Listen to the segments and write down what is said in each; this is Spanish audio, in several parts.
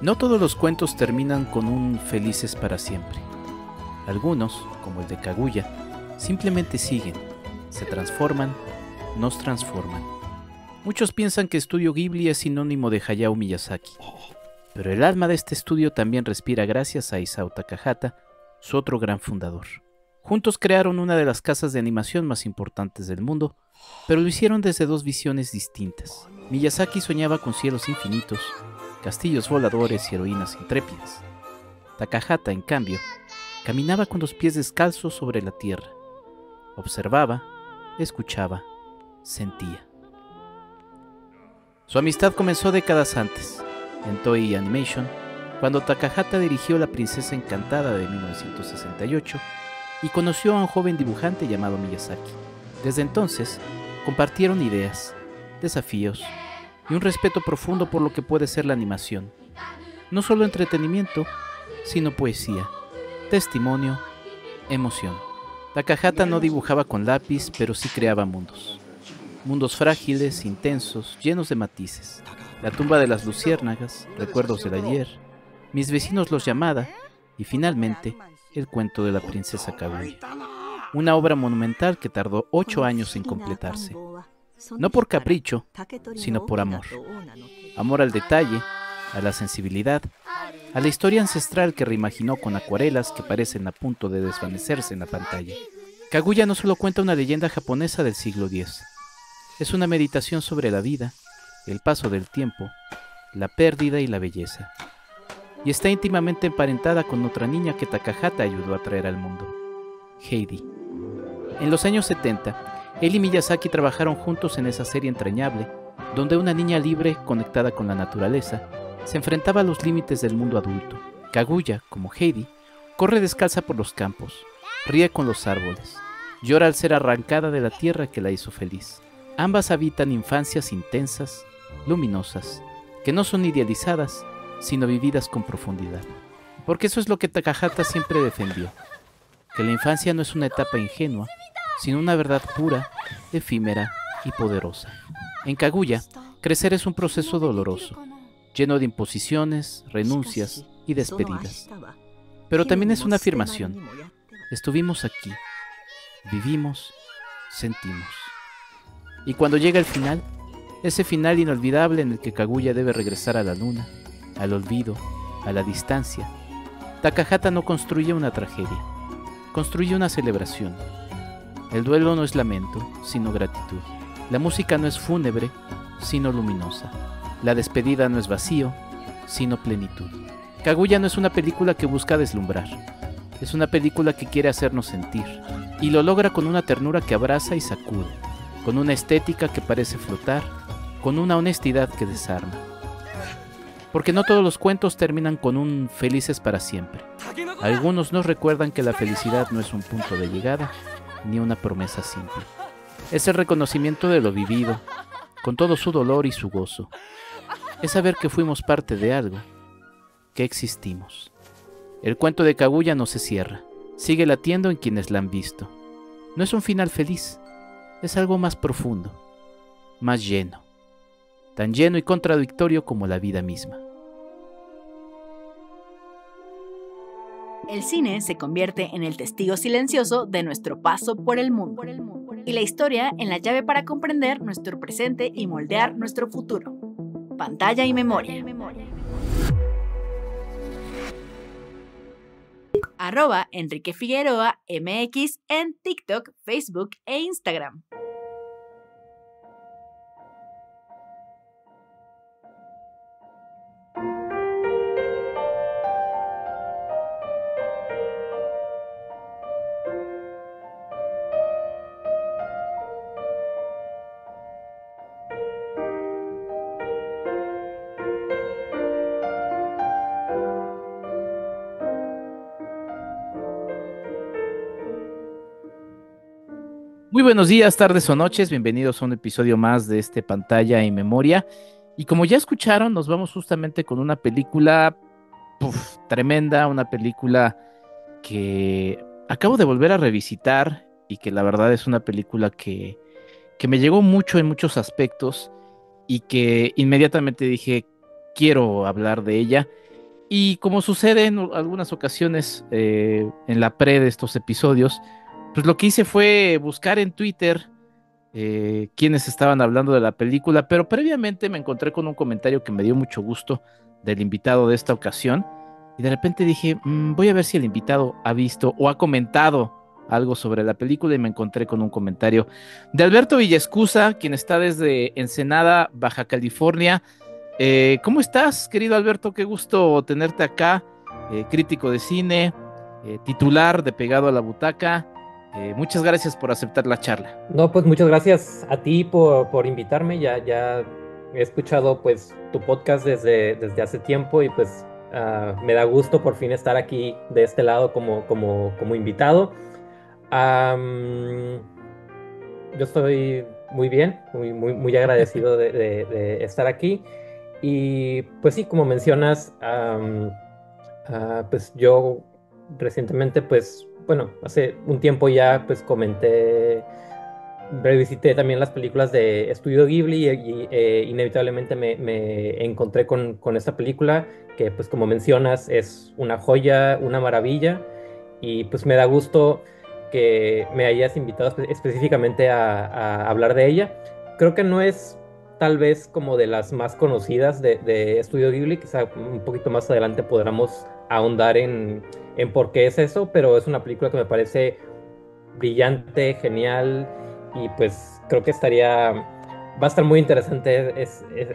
No todos los cuentos terminan con un felices para siempre. Algunos, como el de Kaguya, simplemente siguen, se transforman, nos transforman. Muchos piensan que Estudio Ghibli es sinónimo de Hayao Miyazaki, pero el alma de este estudio también respira gracias a Isao Takahata, su otro gran fundador. Juntos crearon una de las casas de animación más importantes del mundo, pero lo hicieron desde dos visiones distintas. Miyazaki soñaba con cielos infinitos, castillos voladores y heroínas intrépidas. Takahata, en cambio, caminaba con los pies descalzos sobre la tierra. Observaba, escuchaba, sentía. Su amistad comenzó décadas antes, en Toei Animation, cuando Takahata dirigió La Princesa Encantada de 1968 y conoció a un joven dibujante llamado Miyazaki. Desde entonces, compartieron ideas, desafíos y un respeto profundo por lo que puede ser la animación. No solo entretenimiento, sino poesía, testimonio, emoción. Takahata no dibujaba con lápiz, pero sí creaba mundos. Mundos frágiles, intensos, llenos de matices. La tumba de las luciérnagas, recuerdos del ayer, mis vecinos los Yamada y finalmente el cuento de la princesa Kaguya. Una obra monumental que tardó 8 años en completarse. No por capricho, sino por amor. Amor al detalle, a la sensibilidad, a la historia ancestral que reimaginó con acuarelas que parecen a punto de desvanecerse en la pantalla. Kaguya no solo cuenta una leyenda japonesa del siglo X. Es una meditación sobre la vida, el paso del tiempo, la pérdida y la belleza. Y está íntimamente emparentada con otra niña que Takahata ayudó a traer al mundo, Heidi. En los años 70, él y Miyazaki trabajaron juntos en esa serie entrañable, donde una niña libre, conectada con la naturaleza, se enfrentaba a los límites del mundo adulto. Kaguya, como Heidi, corre descalza por los campos, ríe con los árboles, llora al ser arrancada de la tierra que la hizo feliz. Ambas habitan infancias intensas, luminosas, que no son idealizadas, sino vividas con profundidad. Porque eso es lo que Takahata siempre defendió, que la infancia no es una etapa ingenua, sino una verdad pura, efímera y poderosa. En Kaguya, crecer es un proceso doloroso, lleno de imposiciones, renuncias y despedidas. Pero también es una afirmación. Estuvimos aquí, vivimos, sentimos. Y cuando llega el final, ese final inolvidable en el que Kaguya debe regresar a la luna, al olvido, a la distancia, Takahata no construye una tragedia, construye una celebración. El duelo no es lamento, sino gratitud. La música no es fúnebre, sino luminosa. La despedida no es vacío, sino plenitud. Kaguya no es una película que busca deslumbrar, es una película que quiere hacernos sentir, y lo logra con una ternura que abraza y sacude, con una estética que parece flotar, con una honestidad que desarma. Porque no todos los cuentos terminan con un felices para siempre. Algunos nos recuerdan que la felicidad no es un punto de llegada, ni una promesa simple. Es el reconocimiento de lo vivido, con todo su dolor y su gozo. Es saber que fuimos parte de algo, que existimos. El cuento de Kaguya no se cierra, sigue latiendo en quienes la han visto. No es un final feliz, es algo más profundo, más lleno, tan lleno y contradictorio como la vida misma. El cine se convierte en el testigo silencioso de nuestro paso por el mundo, y la historia en la llave para comprender nuestro presente y moldear nuestro futuro. Pantalla y memoria. @Enrique Figueroa MX en TikTok, Facebook e Instagram. Muy buenos días, tardes o noches, bienvenidos a un episodio más de este Pantalla y Memoria. Y como ya escucharon, nos vamos justamente con una película tremenda, una película que acabo de volver a revisitar y que la verdad es una película que me llegó mucho en muchos aspectos y que inmediatamente dije, quiero hablar de ella. Y como sucede en algunas ocasiones en la pre de estos episodios, pues lo que hice fue buscar en Twitter quienes estaban hablando de la película, pero previamente me encontré con un comentario que me dio mucho gusto del invitado de esta ocasión, y de repente dije, voy a ver si el invitado ha visto o ha comentado algo sobre la película, y me encontré con un comentario de Alberto Villescusa, quien está desde Ensenada, Baja California. ¿Cómo estás, querido Alberto? Qué gusto tenerte acá, crítico de cine, titular de Pegado a la Butaca. Muchas gracias por aceptar la charla. No, pues muchas gracias a ti por invitarme. Ya he escuchado pues tu podcast desde hace tiempo y pues me da gusto por fin estar aquí de este lado como invitado. Am, yo estoy muy bien, muy agradecido de estar aquí. Y pues sí, como mencionas, pues yo recientemente, pues bueno, hace un tiempo ya pues revisité también las películas de Estudio Ghibli inevitablemente me encontré con esta película que pues como mencionas es una joya, una maravilla y pues me da gusto que me hayas invitado específicamente a hablar de ella. Creo que no es tal vez como de las más conocidas de Estudio Ghibli, quizá un poquito más adelante podamos ahondar en por qué es eso, pero es una película que me parece brillante, genial y pues creo que va a estar muy interesante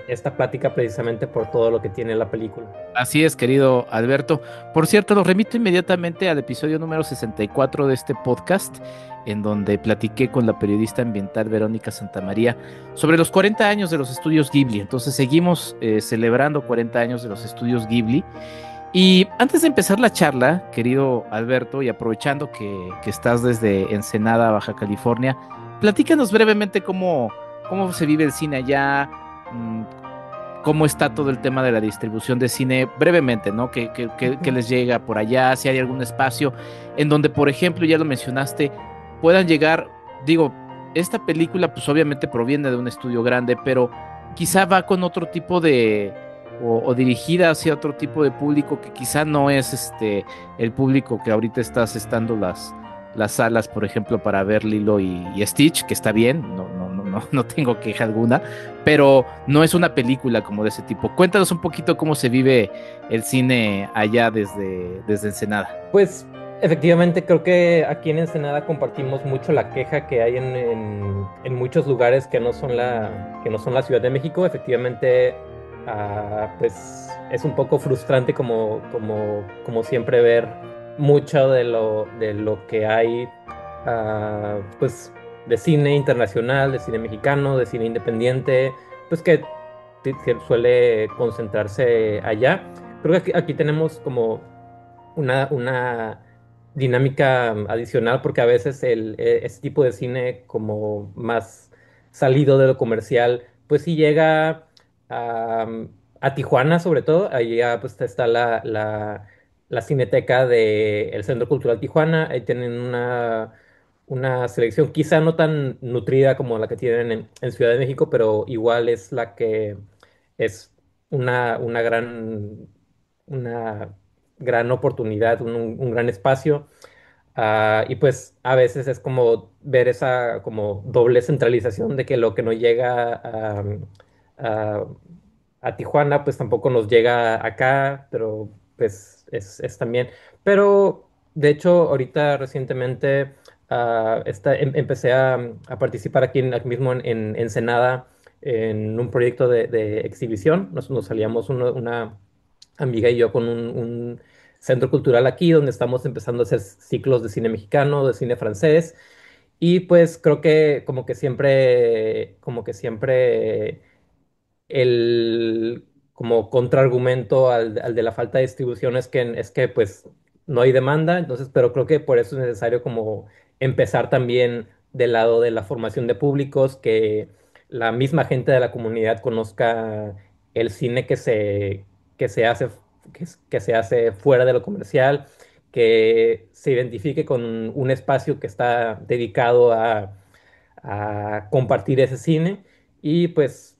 esta plática precisamente por todo lo que tiene la película. Así es, querido Alberto. Por cierto, lo remito inmediatamente al episodio número 64 de este podcast, en donde platiqué con la periodista ambiental Verónica Santamaría sobre los 40 años de los estudios Ghibli. Entonces seguimos celebrando 40 años de los estudios Ghibli. Y antes de empezar la charla, querido Alberto, y aprovechando que estás desde Ensenada, Baja California, platícanos brevemente cómo se vive el cine allá, mm, cómo está todo el tema de la distribución de cine, brevemente, ¿no? ¿Qué les llega por allá? Si hay algún espacio en donde, por ejemplo, ya lo mencionaste, puedan llegar, digo, esta película pues obviamente proviene de un estudio grande, pero quizá va con otro tipo o dirigida hacia otro tipo de público que quizá no es el público que ahorita estás estando las salas, por ejemplo, para ver Lilo y Stitch, que está bien, no tengo queja alguna, pero no es una película como de ese tipo. Cuéntanos un poquito cómo se vive el cine allá desde Ensenada. Pues efectivamente creo que aquí en Ensenada compartimos mucho la queja que hay en muchos lugares que no son la Ciudad de México. Efectivamente, pues es un poco frustrante como siempre ver mucho de lo que hay pues de cine internacional, de cine mexicano, de cine independiente, pues que suele concentrarse allá. Creo que aquí tenemos como una dinámica adicional porque a veces ese tipo de cine como más salido de lo comercial, pues sí llega a, a Tijuana sobre todo, ahí pues está la Cineteca del Centro Cultural Tijuana, ahí tienen una selección quizá no tan nutrida como la que tienen en Ciudad de México, pero igual es la que es una una gran oportunidad, un gran espacio. Y pues a veces es como ver esa como doble centralización de que lo que no llega a- a Tijuana, pues tampoco nos llega acá, pero pues es también. Pero de hecho, ahorita recientemente empecé a participar aquí mismo en Ensenada en un proyecto de exhibición. Nos salíamos una amiga y yo con un centro cultural aquí donde estamos empezando a hacer ciclos de cine mexicano, de cine francés. Y pues creo que como que siempre el como contraargumento al de la falta de distribución es que pues no hay demanda, entonces, pero creo que por eso es necesario como empezar también del lado de la formación de públicos, que la misma gente de la comunidad conozca el cine que se hace, que se hace fuera de lo comercial, que se identifique con un espacio que está dedicado a compartir ese cine y pues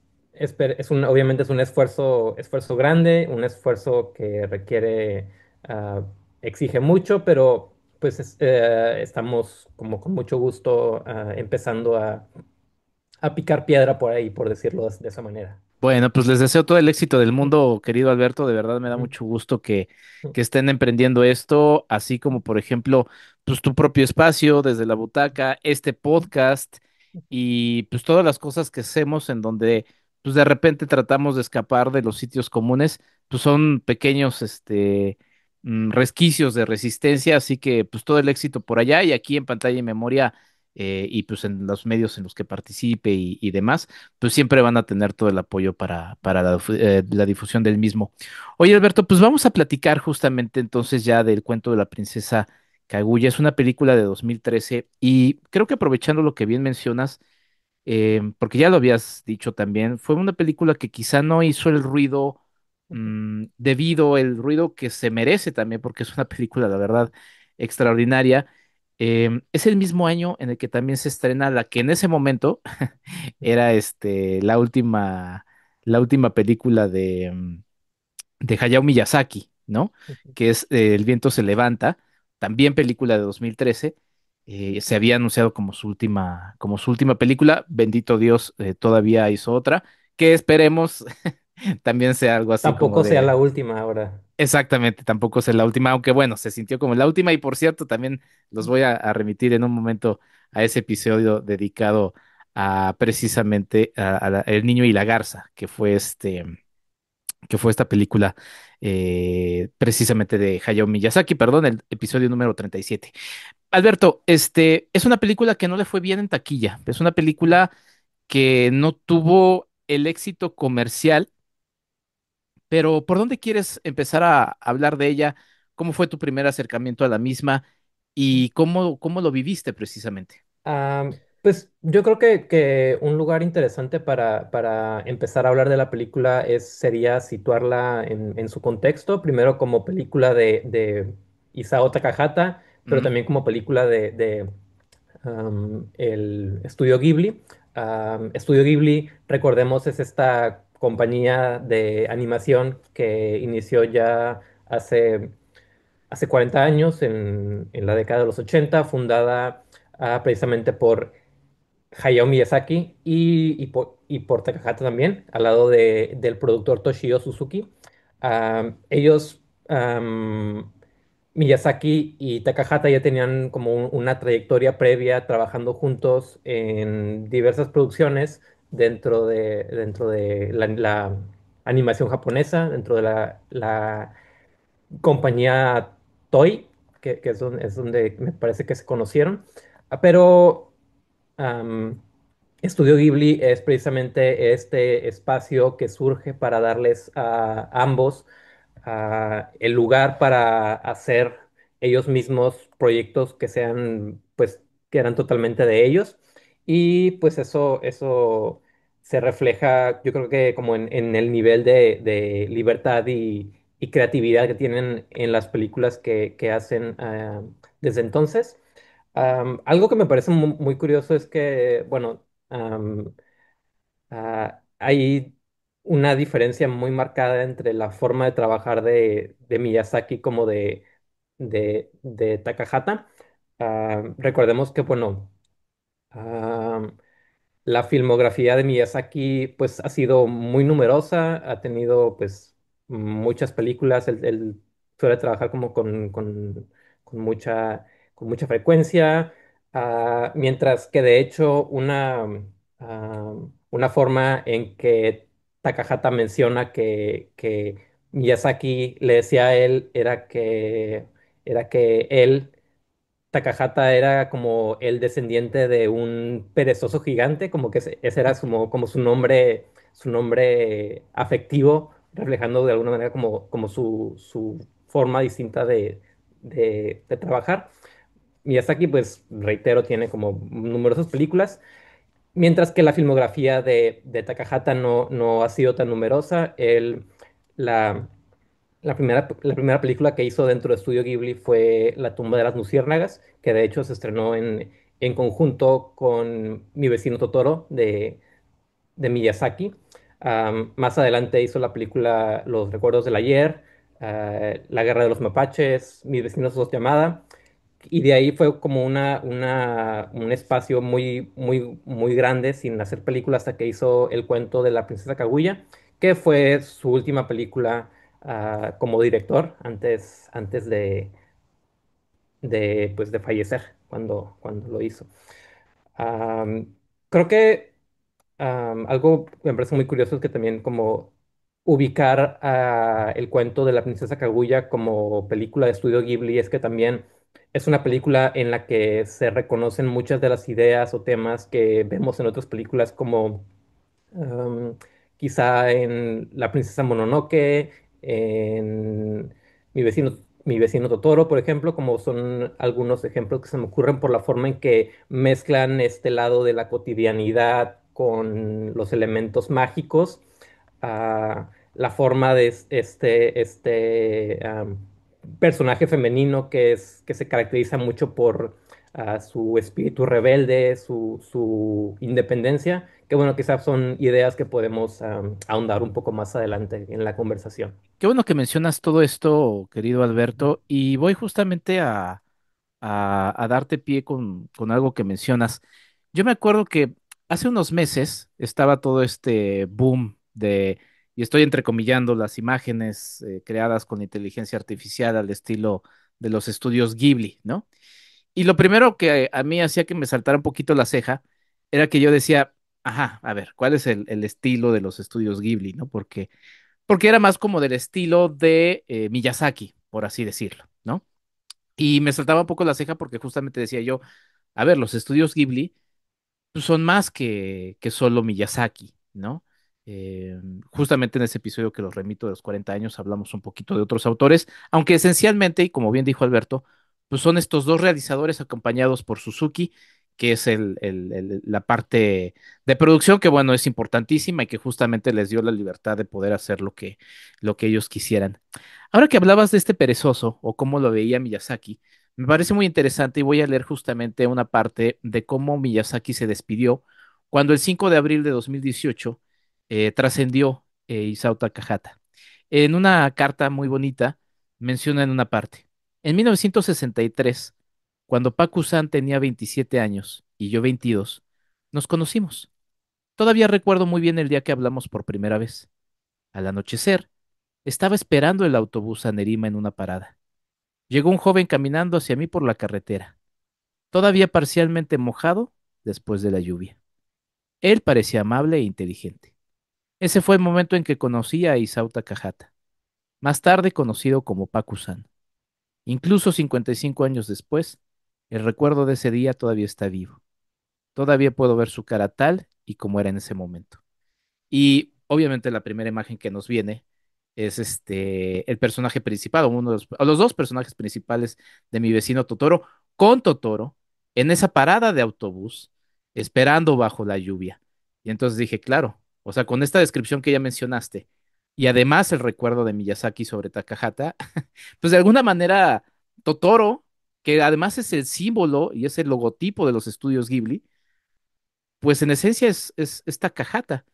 obviamente es un esfuerzo grande, un esfuerzo que requiere, ah, exige mucho, pero pues estamos como con mucho gusto empezando a picar piedra por ahí, por decirlo de esa manera. Bueno, pues les deseo todo el éxito del mundo, querido Alberto. De verdad me da Ujú. mucho gusto que estén emprendiendo esto, así como, por ejemplo, pues tu propio espacio desde la butaca, este podcast y pues todas las cosas que hacemos en donde pues de repente tratamos de escapar de los sitios comunes, pues son pequeños, resquicios de resistencia, así que pues todo el éxito por allá y aquí en pantalla y memoria y pues en los medios en los que participe y demás pues siempre van a tener todo el apoyo para la difusión del mismo. Oye, Alberto, pues vamos a platicar justamente entonces ya del cuento de la princesa Kaguya. Es una película de 2013 y creo que aprovechando lo que bien mencionas, porque ya lo habías dicho también, fue una película que quizá no hizo el ruido debido, el ruido que se merece también, porque es una película, la verdad, extraordinaria. Es el mismo año en el que también se estrena la que en ese momento era la última película de Hayao Miyazaki, ¿no? Que es El viento se levanta, también película de 2013. Se había anunciado como su última película. Bendito Dios, todavía hizo otra, que esperemos también sea algo así como Tampoco sea la de. última ahora. Exactamente, tampoco es la última, aunque bueno, se sintió como la última y por cierto, también los voy a remitir en un momento a ese episodio dedicado a precisamente a El niño y la garza, que fue esta película precisamente de Hayao Miyazaki, perdón, el episodio número 37. Alberto, es una película que no le fue bien en taquilla, es una película que no tuvo el éxito comercial, pero ¿por dónde quieres empezar a hablar de ella? ¿Cómo fue tu primer acercamiento a la misma y cómo lo viviste precisamente? Pues yo creo que un lugar interesante para empezar a hablar de la película sería situarla en su contexto, primero como película de Isao Takahata, pero Mm, también como película de el Estudio Ghibli. Estudio Ghibli, recordemos, es esta compañía de animación que inició ya hace 40 años, en la década de los 80, fundada precisamente por Hayao Miyazaki y por Takahata también, al lado del productor Toshio Suzuki. Ellos, Miyazaki y Takahata ya tenían como una trayectoria previa trabajando juntos en diversas producciones dentro de la animación japonesa, dentro de la compañía Toei, que es donde me parece que se conocieron. Pero Estudio Ghibli es precisamente este espacio que surge para darles a ambos el lugar para hacer ellos mismos proyectos que sean, pues, que eran totalmente de ellos. Y pues eso se refleja, yo creo que como en el nivel de libertad y creatividad que tienen en las películas que hacen desde entonces. Algo que me parece muy curioso es que, bueno, hay una diferencia muy marcada entre la forma de trabajar de Miyazaki como de Takahata. Recordemos que, bueno, la filmografía de Miyazaki pues ha sido muy numerosa, ha tenido pues muchas películas, él suele trabajar como con mucha, con mucha frecuencia, mientras que de hecho ah, una forma en que Takahata menciona que Miyazaki le decía a él era que él Takahata era como el descendiente de un perezoso gigante, como que ese era como su nombre afectivo, reflejando de alguna manera como su forma distinta de trabajar. Miyazaki, pues reitero, tiene como numerosas películas, mientras que la filmografía de Takahata no ha sido tan numerosa. La, la primera película que hizo dentro de Estudio Ghibli fue La tumba de las luciérnagas, que de hecho se estrenó en conjunto con Mi vecino Totoro de Miyazaki. Más adelante hizo la película Los Recuerdos del Ayer, La Guerra de los Mapaches, Mis vecinos los llamada. Y de ahí fue como un espacio muy grande sin hacer películas hasta que hizo El cuento de la princesa Kaguya, que fue su última película como director antes pues, de fallecer cuando lo hizo. Am, Creo que algo que me parece muy curioso es que también como ubicar el cuento de la princesa Kaguya como película de estudio Ghibli es que también es una película en la que se reconocen muchas de las ideas o temas que vemos en otras películas como um, quizá en La princesa Mononoke, en Mi vecino, Mi vecino Totoro, por ejemplo, como son algunos ejemplos que se me ocurren por la forma en que mezclan este lado de la cotidianidad con los elementos mágicos, la forma de personaje femenino que se caracteriza mucho por su espíritu rebelde, su independencia, que bueno, quizás son ideas que podemos ahondar un poco más adelante en la conversación. Qué bueno que mencionas todo esto, querido Alberto, y voy justamente a darte pie con algo que mencionas. Yo me acuerdo que hace unos meses estaba todo este boom y estoy entrecomillando las imágenes creadas con inteligencia artificial al estilo de los estudios Ghibli, ¿no? Y lo primero que a mí hacía que me saltara un poquito la ceja era que yo decía, ajá, a ver, ¿cuál es el estilo de los estudios Ghibli, ¿no? Porque era más como del estilo de Miyazaki, por así decirlo, ¿no? Y me saltaba un poco la ceja porque justamente decía yo, a ver, los estudios Ghibli pues, son más que solo Miyazaki, ¿no? Eh, Justamente en ese episodio que los remito de los 40 años hablamos un poquito de otros autores, aunque esencialmente, y como bien dijo Alberto, pues son estos dos realizadores acompañados por Suzuki, que es la parte de producción que, bueno, es importantísima y que justamente les dio la libertad de poder hacer lo que ellos quisieran. Ahora que hablabas de este perezoso o cómo lo veía Miyazaki, me parece muy interesante y voy a leer justamente una parte de cómo Miyazaki se despidió cuando el 5 de abril de 2018 trascendió Isao Takahata. En una carta muy bonita menciona en una parte, en 1963, cuando Paku-san tenía 27 años y yo 22, nos conocimos. Todavía recuerdo muy bien el día que hablamos por primera vez. Al anochecer, estaba esperando el autobús a Nerima en una parada. Llegó un joven caminando hacia mí por la carretera, todavía parcialmente mojado después de la lluvia. Él parecía amable e inteligente. Ese fue el momento en que conocí a Isao Takahata, más tarde conocido como Paku-san. Incluso 55 años después, el recuerdo de ese día todavía está vivo. Todavía puedo ver su cara tal y como era en ese momento. Y obviamente la primera imagen que nos viene es el personaje principal, o los dos personajes principales de Mi vecino Totoro, con Totoro en esa parada de autobús, esperando bajo la lluvia. Y entonces dije, claro, o sea, con esta descripción que ya mencionaste, y además el recuerdo de Miyazaki sobre Takahata, pues de alguna manera Totoro, que además es el símbolo y es el logotipo de los estudios Ghibli, pues en esencia es Takahata.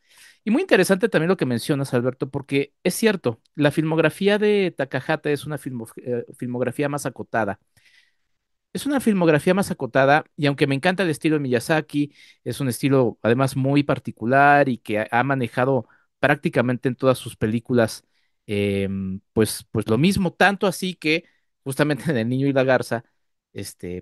Y muy interesante también lo que mencionas, Alberto, porque es cierto, la filmografía de Takahata es una filmografía más acotada. Es una filmografía más acotada y aunque me encanta el estilo de Miyazaki, es un estilo además muy particular y que ha manejado prácticamente en todas sus películas, pues lo mismo, tanto así que justamente en El Niño y la Garza,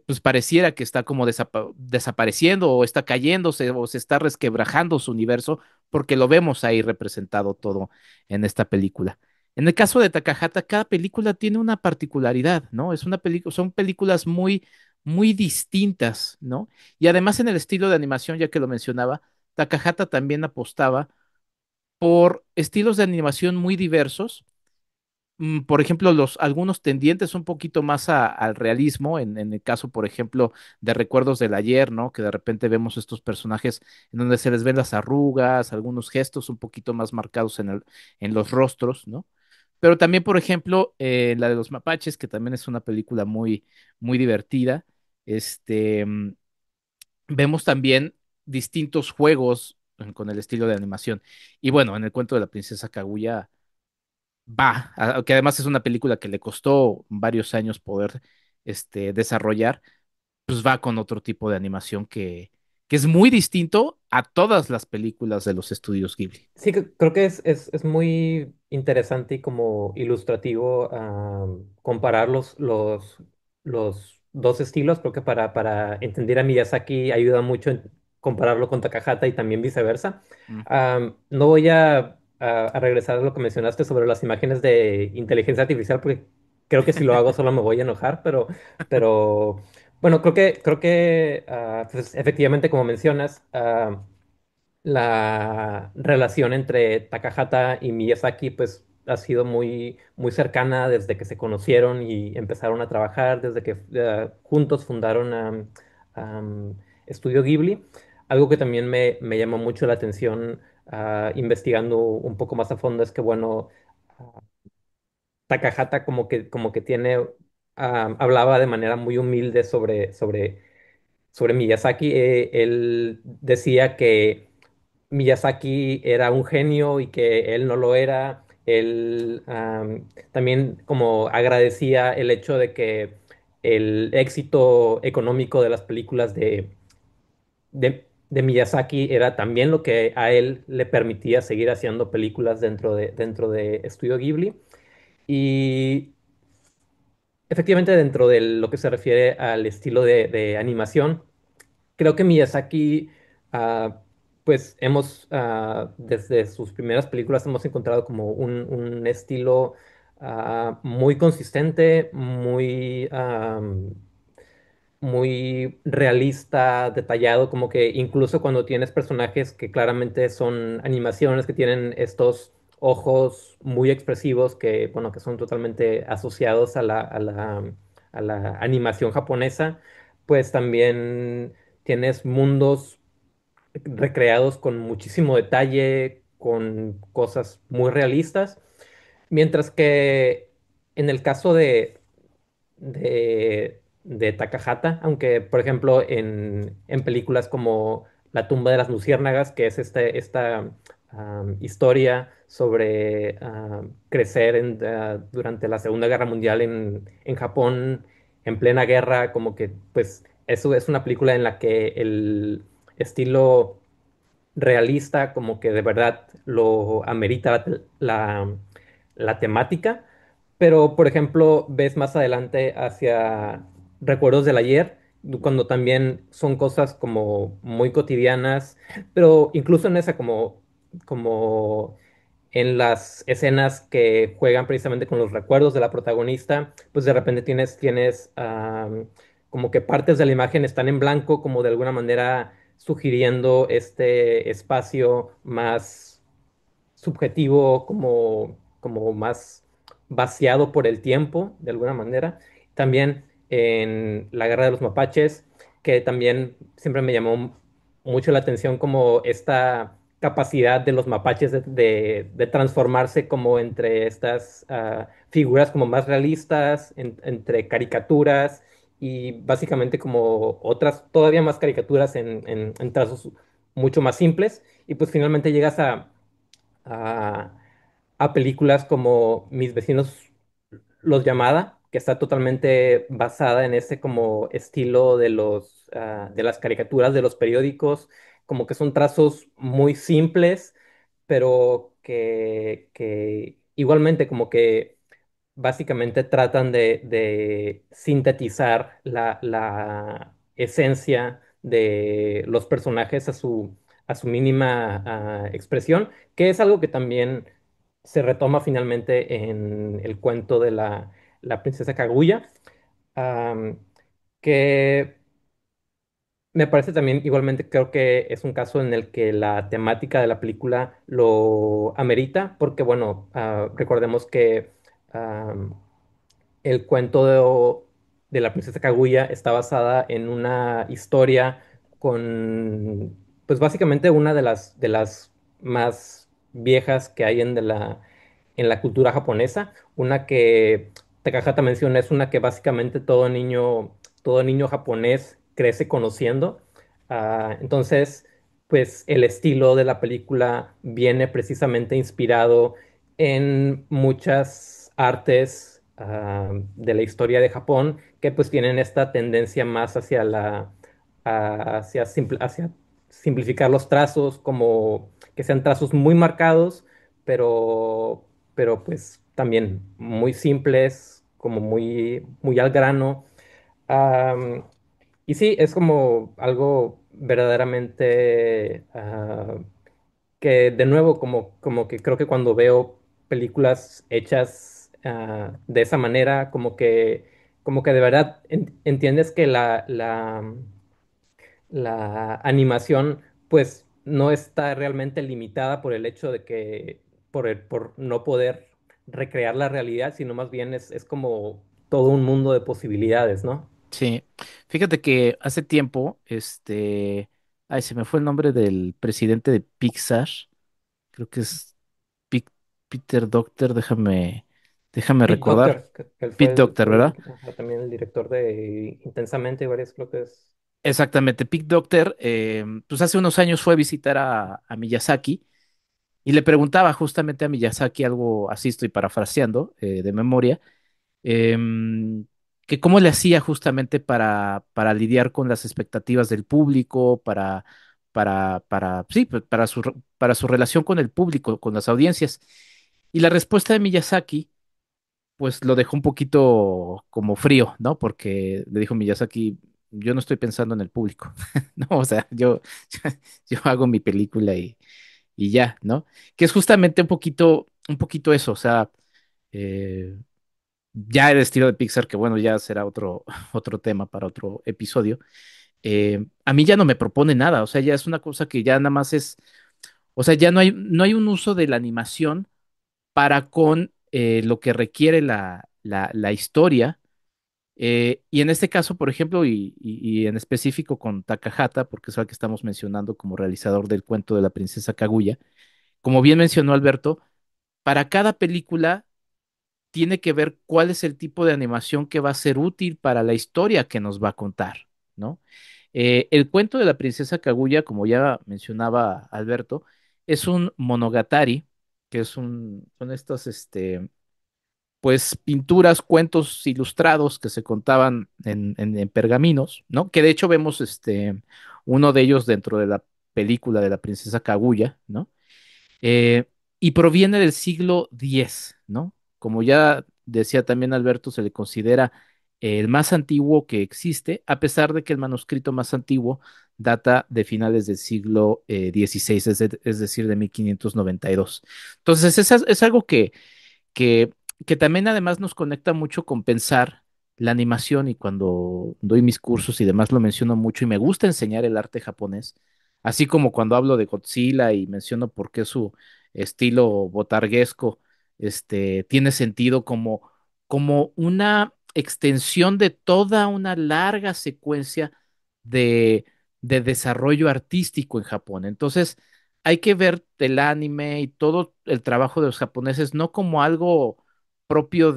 pues pareciera que está como desapareciendo o está cayéndose o se está resquebrajando su universo porque lo vemos ahí representado todo en esta película. En el caso de Takahata, cada película tiene una particularidad, ¿no? Son películas muy distintas, ¿no? Y además en el estilo de animación, ya que lo mencionaba, Takahata también apostaba por estilos de animación muy diversos. Por ejemplo, algunos tendientes un poquito más al realismo, en el caso, por ejemplo, de Recuerdos del Ayer, ¿no? Que de repente vemos estos personajes en donde se les ven las arrugas, algunos gestos un poquito más marcados en los rostros, ¿no? Pero también, por ejemplo, la de los mapaches, que también es una película muy divertida. Vemos también distintos juegos. con el estilo de animación. Y bueno, en el cuento de la princesa Kaguya que además es una película que le costó varios años poder desarrollar, pues va con otro tipo de animación que es muy distinto a todas las películas de los estudios Ghibli. Sí, creo que es muy interesante y como ilustrativo comparar los dos estilos. Creo que para entender a Miyazaki ayuda mucho en compararlo con Takahata y también viceversa. Mm. No voy a regresar a lo que mencionaste sobre las imágenes de inteligencia artificial, porque creo que si lo hago solo me voy a enojar, pero bueno, creo que pues, efectivamente, como mencionas, la relación entre Takahata y Miyazaki pues ha sido muy cercana desde que se conocieron y empezaron a trabajar, desde que juntos fundaron Estudio Ghibli. Algo que también me llamó mucho la atención investigando un poco más a fondo es que, bueno, ah, Takahata como que tiene, hablaba de manera muy humilde sobre Miyazaki. Él decía que Miyazaki era un genio y que él no lo era. Él también como agradecía el hecho de que el éxito económico de las películas de Miyazaki era también lo que a él le permitía seguir haciendo películas dentro de Estudio Ghibli. Y efectivamente dentro de lo que se refiere al estilo de animación, creo que Miyazaki, ah, pues desde sus primeras películas hemos encontrado como un estilo muy consistente, muy realista, detallado, como que incluso cuando tienes personajes que claramente son animaciones, que tienen estos ojos muy expresivos, que, bueno, que son totalmente asociados a la animación japonesa, pues también tienes mundos recreados con muchísimo detalle, con cosas muy realistas, mientras que en el caso de Takahata, aunque por ejemplo en películas como La tumba de las luciérnagas, que es esta historia sobre crecer durante la Segunda Guerra Mundial en Japón, en plena guerra, como que pues eso es una película en la que el estilo realista, como que de verdad lo amerita la temática. Pero, por ejemplo, ves más adelante hacia Recuerdos del Ayer, cuando también son cosas como muy cotidianas, pero incluso en esa como en las escenas que juegan precisamente con los recuerdos de la protagonista, pues de repente tienes como que partes de la imagen están en blanco, como de alguna manera sugiriendo este espacio más subjetivo, como más vaciado por el tiempo, de alguna manera. También en la Guerra de los Mapaches, que también siempre me llamó mucho la atención como esta capacidad de los mapaches de transformarse como entre estas figuras como más realistas, entre caricaturas y básicamente como otras todavía más caricaturas en trazos mucho más simples. Y pues finalmente llegas a, a películas como Mis vecinos los Llamada, que está totalmente basada en ese como estilo de las caricaturas de los periódicos, como que son trazos muy simples, pero que igualmente como que básicamente tratan de sintetizar la esencia de los personajes a su mínima expresión, que es algo que también se retoma finalmente en el cuento de la princesa Kaguya, am, que me parece también igualmente, creo que es un caso en el que la temática de la película lo amerita, porque bueno, recordemos que el cuento de la princesa Kaguya está basada en una historia con, pues básicamente una de las más viejas que hay en la cultura japonesa. Una que Takahata menciona es una que básicamente todo niño japonés crece conociendo. Entonces, pues el estilo de la película viene precisamente inspirado en muchas artes de la historia de Japón que pues tienen esta tendencia más hacia hacia simplificar los trazos, como que sean trazos muy marcados, pero, pero pues también muy simples, como muy al grano. Am, y sí, es como algo verdaderamente que de nuevo, como que creo que cuando veo películas hechas de esa manera, como que de verdad entiendes que la animación pues no está realmente limitada por el hecho de que, por no poder recrear la realidad, sino más bien es como todo un mundo de posibilidades, ¿no? Sí, fíjate que hace tiempo, ay, se me fue el nombre del presidente de Pixar, creo que es Pic- Peter Docter, déjame Pete recordar, Docter, que él Pete Docter, ¿verdad? también el director de Intensamente y varias, creo que es. Exactamente, Pete Docter, pues hace unos años fue a visitar a Miyazaki y le preguntaba justamente a Miyazaki algo, así estoy parafraseando de memoria, em, que cómo le hacía justamente para lidiar con las expectativas del público, sí, pues, para su relación con el público, con las audiencias. Y la respuesta de Miyazaki, pues lo dejó un poquito como frío, ¿no? Porque le dijo Miyazaki, yo no estoy pensando en el público, ¿no? O sea, yo hago mi película y ya, ¿no? Que es justamente un poquito eso, o sea, eh, ya el estilo de Pixar, que bueno, ya será otro tema para otro episodio, a mí ya no me propone nada, o sea, ya es una cosa que ya nada más es, o sea, ya no hay un uso de la animación para con lo que requiere la historia. Y en este caso, por ejemplo, y en específico con Takahata, porque es el que estamos mencionando como realizador del cuento de la princesa Kaguya, como bien mencionó Alberto, para cada película tiene que ver cuál es el tipo de animación que va a ser útil para la historia que nos va a contar, ¿no? El cuento de la princesa Kaguya, como ya mencionaba Alberto, es un monogatari, que son estos, pues, pinturas, cuentos ilustrados que se contaban en pergaminos, ¿no? Que de hecho vemos, uno de ellos dentro de la película de la princesa Kaguya, ¿no? eh, y proviene del siglo X, ¿no? Como ya decía también Alberto, se le considera el más antiguo que existe, a pesar de que el manuscrito más antiguo data de finales del siglo XVI, es decir, de 1592. Entonces, es algo que, que también además nos conecta mucho con pensar la animación y cuando doy mis cursos y demás lo menciono mucho y me gusta enseñar el arte japonés, así como cuando hablo de Godzilla y menciono por qué su estilo botarguesco tiene sentido como una extensión de toda una larga secuencia de, de desarrollo artístico en Japón. Entonces, hay que ver el anime y todo el trabajo de los japoneses no como algo propio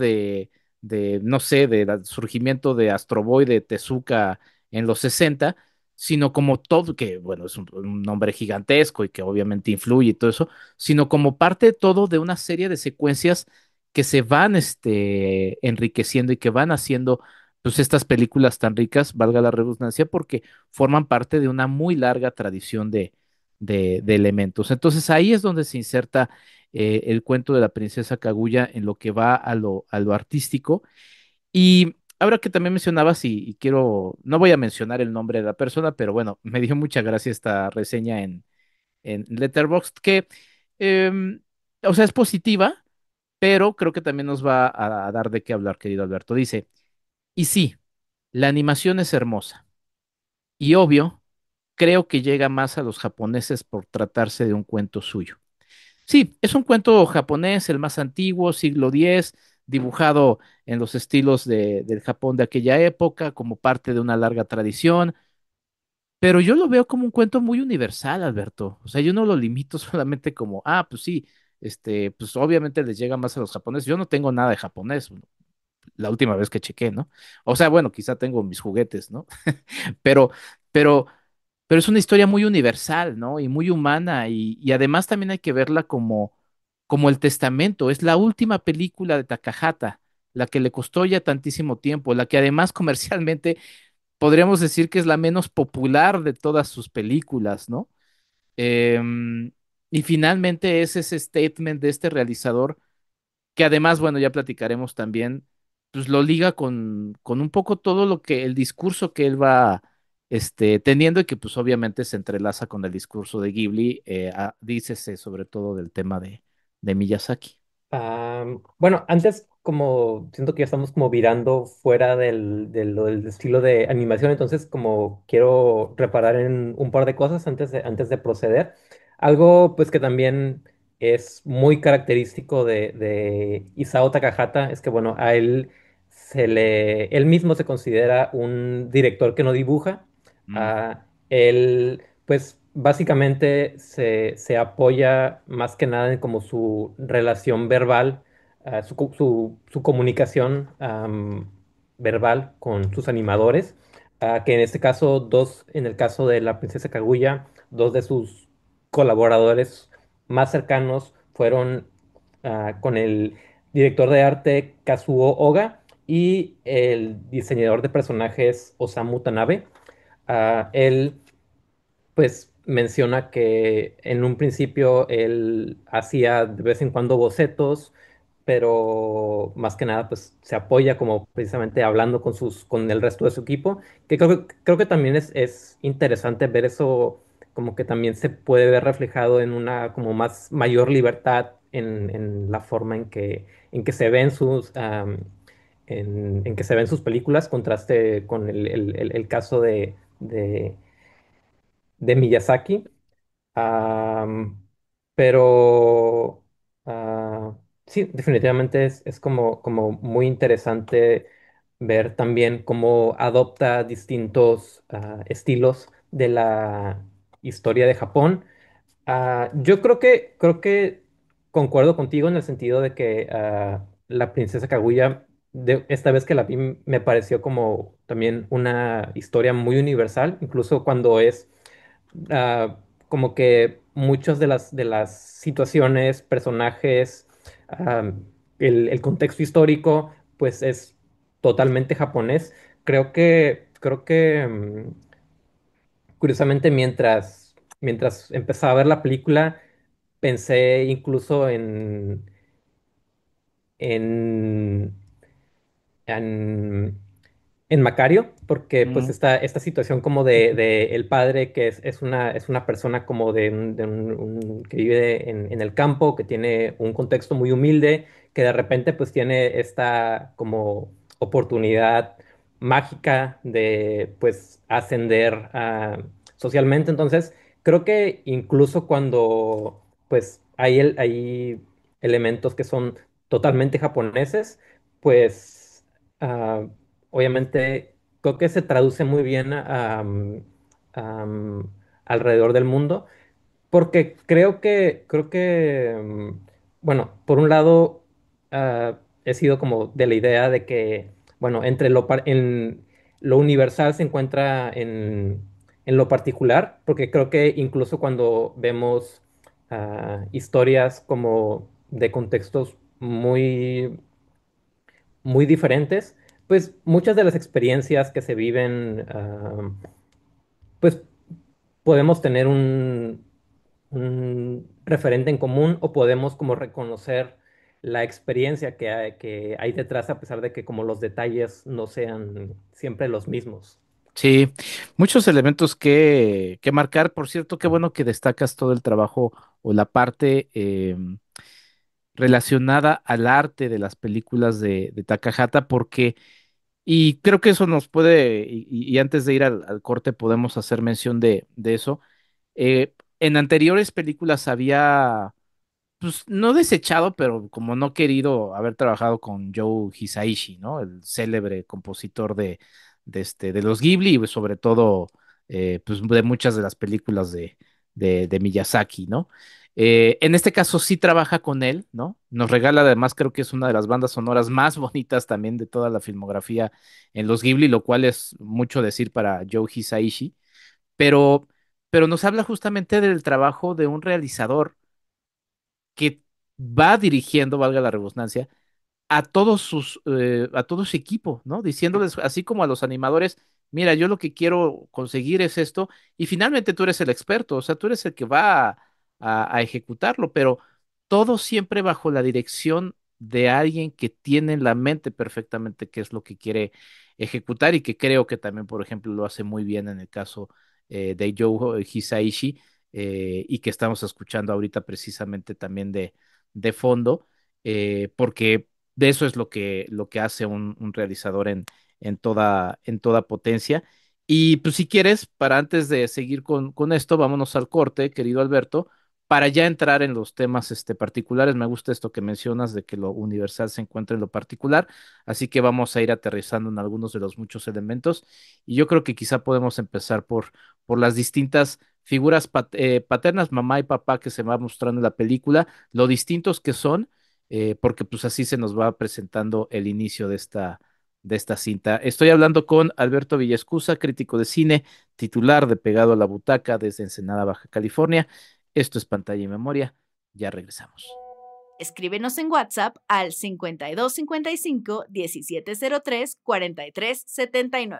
no sé, del surgimiento de Astro Boy de Tezuka en los 60, sino como todo, que bueno, es un nombre gigantesco y que obviamente influye y todo eso, sino como parte de todo de una serie de secuencias que se van enriqueciendo y que van haciendo pues estas películas tan ricas, valga la redundancia, porque forman parte de una muy larga tradición de elementos. Entonces ahí es donde se inserta el cuento de la princesa Kaguya en lo que va a lo artístico. Y ahora que también mencionabas, y quiero, no voy a mencionar el nombre de la persona, pero bueno, me dio mucha gracia esta reseña en Letterboxd, que, em, o sea, es positiva, pero creo que también nos va a dar de qué hablar, querido Alberto. Dice, y sí, la animación es hermosa. Y obvio, creo que llega más a los japoneses por tratarse de un cuento suyo. Sí, es un cuento japonés, el más antiguo, siglo X, dibujado en los estilos del Japón de aquella época, como parte de una larga tradición, pero yo lo veo como un cuento muy universal, Alberto. O sea, yo no lo limito solamente como, ah, pues sí, pues obviamente les llega más a los japoneses. Yo no tengo nada de japonés, la última vez que chequé, ¿no? O sea, bueno, quizá tengo mis juguetes, ¿no? Pero, pero pero es una historia muy universal, ¿no? Y muy humana, y además también hay que verla como el testamento. Es la última película de Takahata, la que le costó ya tantísimo tiempo, la que además comercialmente podríamos decir que es la menos popular de todas sus películas, ¿no? Em, y finalmente es ese statement de este realizador que además, bueno, ya platicaremos también, pues lo liga con un poco todo lo que, el discurso que él va, teniendo y que pues obviamente se entrelaza con el discurso de Ghibli, dícese sobre todo del tema de Miyazaki. Bueno, antes como siento que ya estamos como virando fuera del estilo de animación, entonces como quiero reparar en un par de cosas antes de proceder. Algo pues que también es muy característico de Isao Takahata es que bueno, a él él mismo se considera un director que no dibuja. Mm, Él pues básicamente se apoya más que nada en como su relación verbal, su comunicación verbal con sus animadores, que en este caso en el caso de la princesa Kaguya, dos de sus colaboradores más cercanos fueron con el director de arte Kazuo Oga y el diseñador de personajes Osamu Tanabe. Él pues menciona que en un principio él hacía de vez en cuando bocetos, pero más que nada pues se apoya como precisamente hablando con el resto de su equipo, que creo que también es interesante ver eso, como que también se puede ver reflejado en una como más mayor libertad en la forma en que se ven en que se ven sus películas, contraste con el caso de Miyazaki. Am, pero sí, definitivamente es como muy interesante ver también cómo adopta distintos estilos de la historia de Japón. Yo creo que concuerdo contigo en el sentido de que la princesa Kaguya, esta vez que la vi, me pareció como también una historia muy universal, incluso cuando es ah, como que muchas de las situaciones, personajes, ah, el contexto histórico, pues es totalmente japonés. Creo que curiosamente mientras empezaba a ver la película, pensé incluso en, en en Macario, porque pues mm, esta situación como de el padre que es una persona como que vive en el campo, que tiene un contexto muy humilde, que de repente pues tiene esta como oportunidad mágica de pues ascender socialmente. Entonces, creo que incluso cuando pues hay elementos que son totalmente japoneses, pues ah, obviamente, creo que se traduce muy bien alrededor del mundo, porque bueno, por un lado, he sido como de la idea de que, bueno, en lo universal se encuentra en lo particular, porque creo que incluso cuando vemos historias como de contextos muy diferentes, pues muchas de las experiencias que se viven, pues podemos tener un referente en común o podemos como reconocer la experiencia que hay detrás a pesar de que como los detalles no sean siempre los mismos. sí, muchos elementos que marcar. Por cierto, qué bueno que destacas todo el trabajo o la parte relacionada al arte de las películas de Takahata, porque y creo que eso nos puede, y antes de ir al corte podemos hacer mención de eso. En anteriores películas había, pues no desechado, pero como no querido haber trabajado con Joe Hisaishi, ¿no? El célebre compositor de los Ghibli y sobre todo, pues de muchas de las películas de Miyazaki, ¿no? En este caso sí trabaja con él, ¿no? Nos regala además, creo que es una de las bandas sonoras más bonitas también de toda la filmografía en los Ghibli, lo cual es mucho decir para Joe Hisaishi, pero pero nos habla justamente del trabajo de un realizador que va dirigiendo, valga la redundancia, a todo su equipo, ¿no? Diciéndoles, así como a los animadores, mira, yo lo que quiero conseguir es esto, y finalmente tú eres el experto, o sea, tú eres el que va a ejecutarlo, pero todo siempre bajo la dirección de alguien que tiene en la mente perfectamente qué es lo que quiere ejecutar y que creo que también, por ejemplo, lo hace muy bien en el caso de Joe Hisaishi, y que estamos escuchando ahorita precisamente también de fondo, porque de eso es lo que hace un realizador en toda potencia. Y pues si quieres, para antes de seguir con esto, vámonos al corte, querido Alberto, para ya entrar en los temas particulares. Me gusta esto que mencionas de que lo universal se encuentra en lo particular, así que vamos a ir aterrizando en algunos de los muchos elementos. Y yo creo que quizá podemos empezar por las distintas figuras paternas, mamá y papá, que se va mostrando en la película, lo distintos que son, porque pues así se nos va presentando el inicio de esta cinta. Estoy hablando con Alberto Villescusa, crítico de cine, titular de Pegado a la Butaca desde Ensenada, Baja California. Esto es Pantalla y Memoria. Ya regresamos. Escríbenos en WhatsApp al 5255-1703-4379.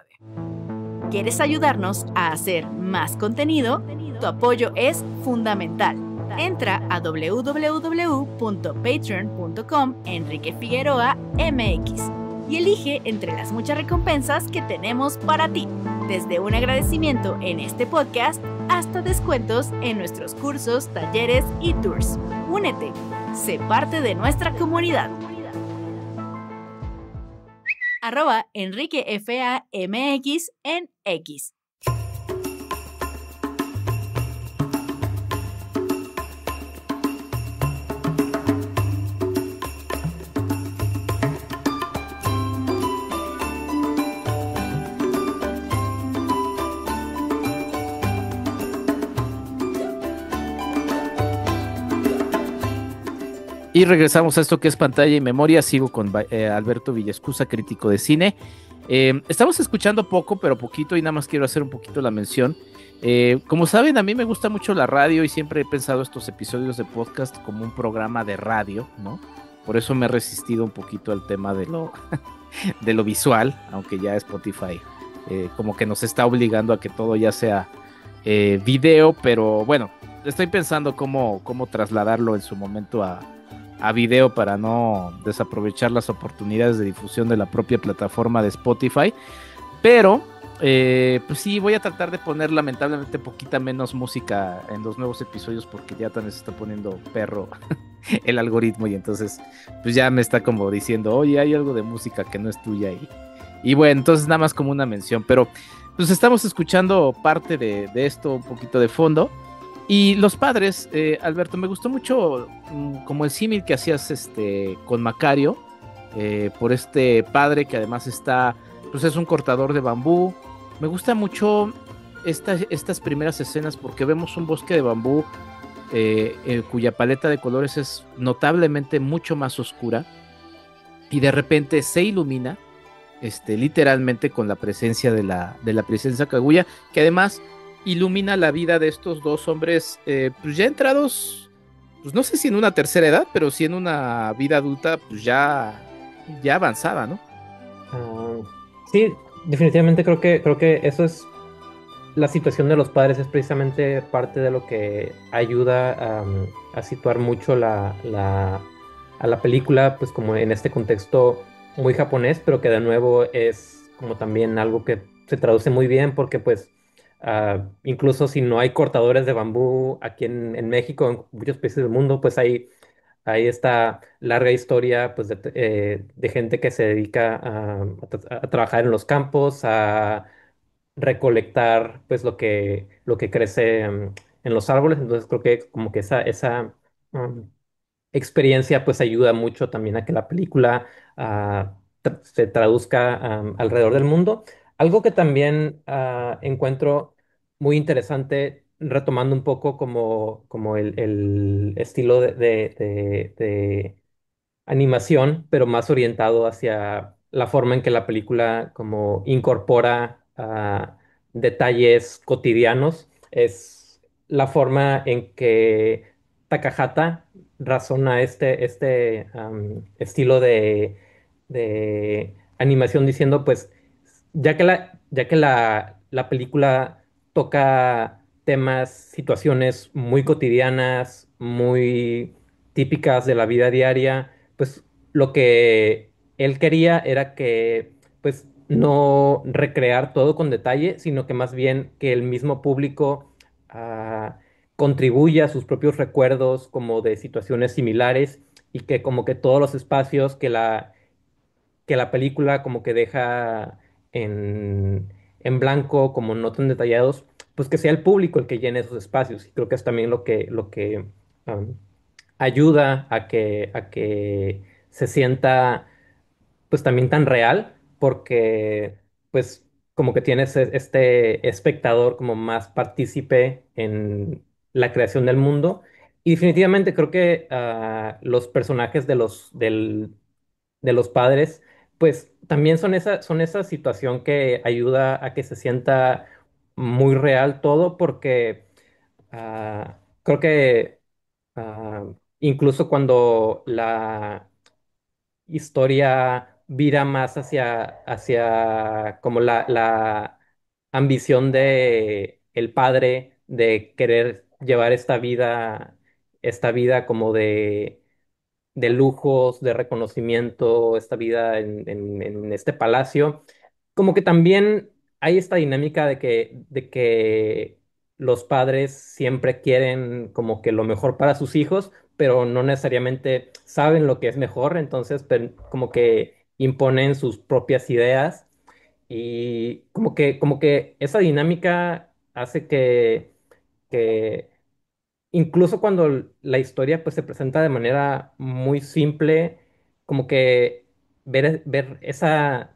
¿Quieres ayudarnos a hacer más contenido? Tu apoyo es fundamental. Entra a www.patreon.com Enrique Figueroa MX y elige entre las muchas recompensas que tenemos para ti, desde un agradecimiento en este podcast hasta descuentos en nuestros cursos, talleres y tours. Únete, sé parte de nuestra comunidad. @EnriqueFAMX en X. Y regresamos a esto que es Pantalla y Memoria. Sigo con Alberto Villescusa, crítico de cine. Estamos escuchando poco, pero poquito, y nada más quiero hacer un poquito la mención. Como saben, a mí me gusta mucho la radio y siempre he pensado estos episodios de podcast como un programa de radio, ¿no? Por eso me he resistido un poquito al tema de lo visual, aunque ya Spotify como que nos está obligando a que todo ya sea video, pero bueno, estoy pensando cómo trasladarlo en su momento a video para no desaprovechar las oportunidades de difusión de la propia plataforma de Spotify. Pero, pues sí, voy a tratar de poner lamentablemente poquita menos música en los nuevos episodios porque ya también se está poniendo perro el algoritmo y entonces pues ya me está como diciendo, oye, hay algo de música que no es tuya y bueno, entonces nada más como una mención, pero pues estamos escuchando parte de esto un poquito de fondo. Y los padres, Alberto, me gustó mucho como el símil que hacías con Macario, por este padre que además pues es un cortador de bambú. Me gusta mucho estas primeras escenas porque vemos un bosque de bambú cuya paleta de colores es notablemente mucho más oscura y de repente se ilumina literalmente con la presencia de la princesa Kaguya, que además ilumina la vida de estos dos hombres, pues ya entrados, pues no sé si en una tercera edad, pero sí en una vida adulta, pues ya avanzada, ¿no? Ah, sí, definitivamente creo que eso es la situación de los padres es precisamente parte de lo que ayuda a situar mucho a la película, pues como en este contexto muy japonés, pero que de nuevo es como también algo que se traduce muy bien porque pues incluso si no hay cortadores de bambú aquí en México, en muchos países del mundo, pues hay esta larga historia pues, de gente que se dedica a trabajar en los campos, a recolectar pues, lo que crece en los árboles. Entonces creo que como que esa experiencia pues ayuda mucho también a que la película se traduzca alrededor del mundo. Algo que también encuentro muy interesante, retomando un poco como el estilo de animación, pero más orientado hacia la forma en que la película como incorpora detalles cotidianos. la forma en que Takahata razona estilo de animación diciendo, pues, ya que la película toca temas, situaciones muy cotidianas, muy típicas de la vida diaria, pues lo que él quería era que, pues, no recrear todo con detalle, sino que más bien que el mismo público ah, contribuya a sus propios recuerdos como de situaciones similares y que como que todos los espacios que la película como que deja en blanco, como no tan detallados, pues que sea el público el que llene esos espacios. Y creo que es también lo que um, ayuda a que se sienta pues también tan real, porque pues como que tienes este espectador como más partícipe en la creación del mundo. Y definitivamente creo que los personajes de los padres, pues también son esa situación que ayuda a que se sienta muy real todo, porque creo que ah, incluso cuando la historia vira más hacia como la ambición de el padre de querer llevar esta vida como de lujos, de reconocimiento, esta vida en este palacio, como que también hay esta dinámica de que los padres siempre quieren como que lo mejor para sus hijos, pero no necesariamente saben lo que es mejor, entonces como que imponen sus propias ideas y como que esa dinámica hace que incluso cuando la historia pues se presenta de manera muy simple, como que ver esa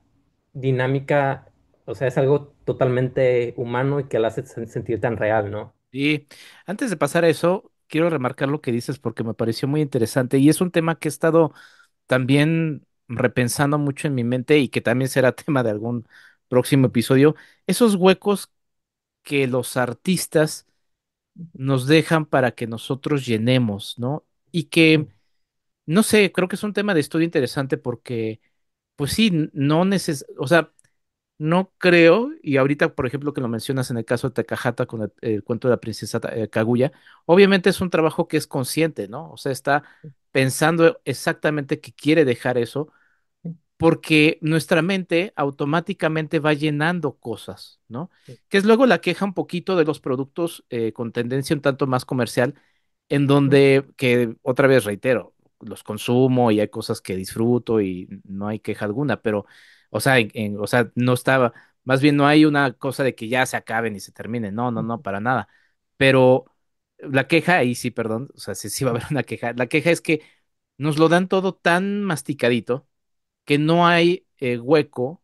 dinámica, o sea, es algo totalmente humano y que la hace sentir tan real, ¿no? Y antes de pasar a eso, quiero remarcar lo que dices porque me pareció muy interesante y es un tema que he estado también repensando mucho en mi mente y que también será tema de algún próximo episodio. Esos huecos que los artistas nos dejan para que nosotros llenemos, ¿no? Y que, no sé, creo que es un tema de estudio interesante porque, pues sí, no o sea, no creo, y ahorita, por ejemplo, que lo mencionas en el caso de Takahata con el cuento de la princesa Kaguya, obviamente es un trabajo que es consciente, ¿no? O sea, está pensando exactamente que quiere dejar eso porque nuestra mente automáticamente va llenando cosas, ¿no? Que es luego la queja un poquito de los productos con tendencia un tanto más comercial, en donde, que otra vez reitero, los consumo y hay cosas que disfruto y no hay queja alguna, pero, o sea, o sea, no estaba, más bien no hay una cosa de que ya se acaben y se terminen, no, no, no, para nada. Pero la queja, ahí sí, perdón, o sea, sí, sí va a haber una queja. La queja es que nos lo dan todo tan masticadito que no hay hueco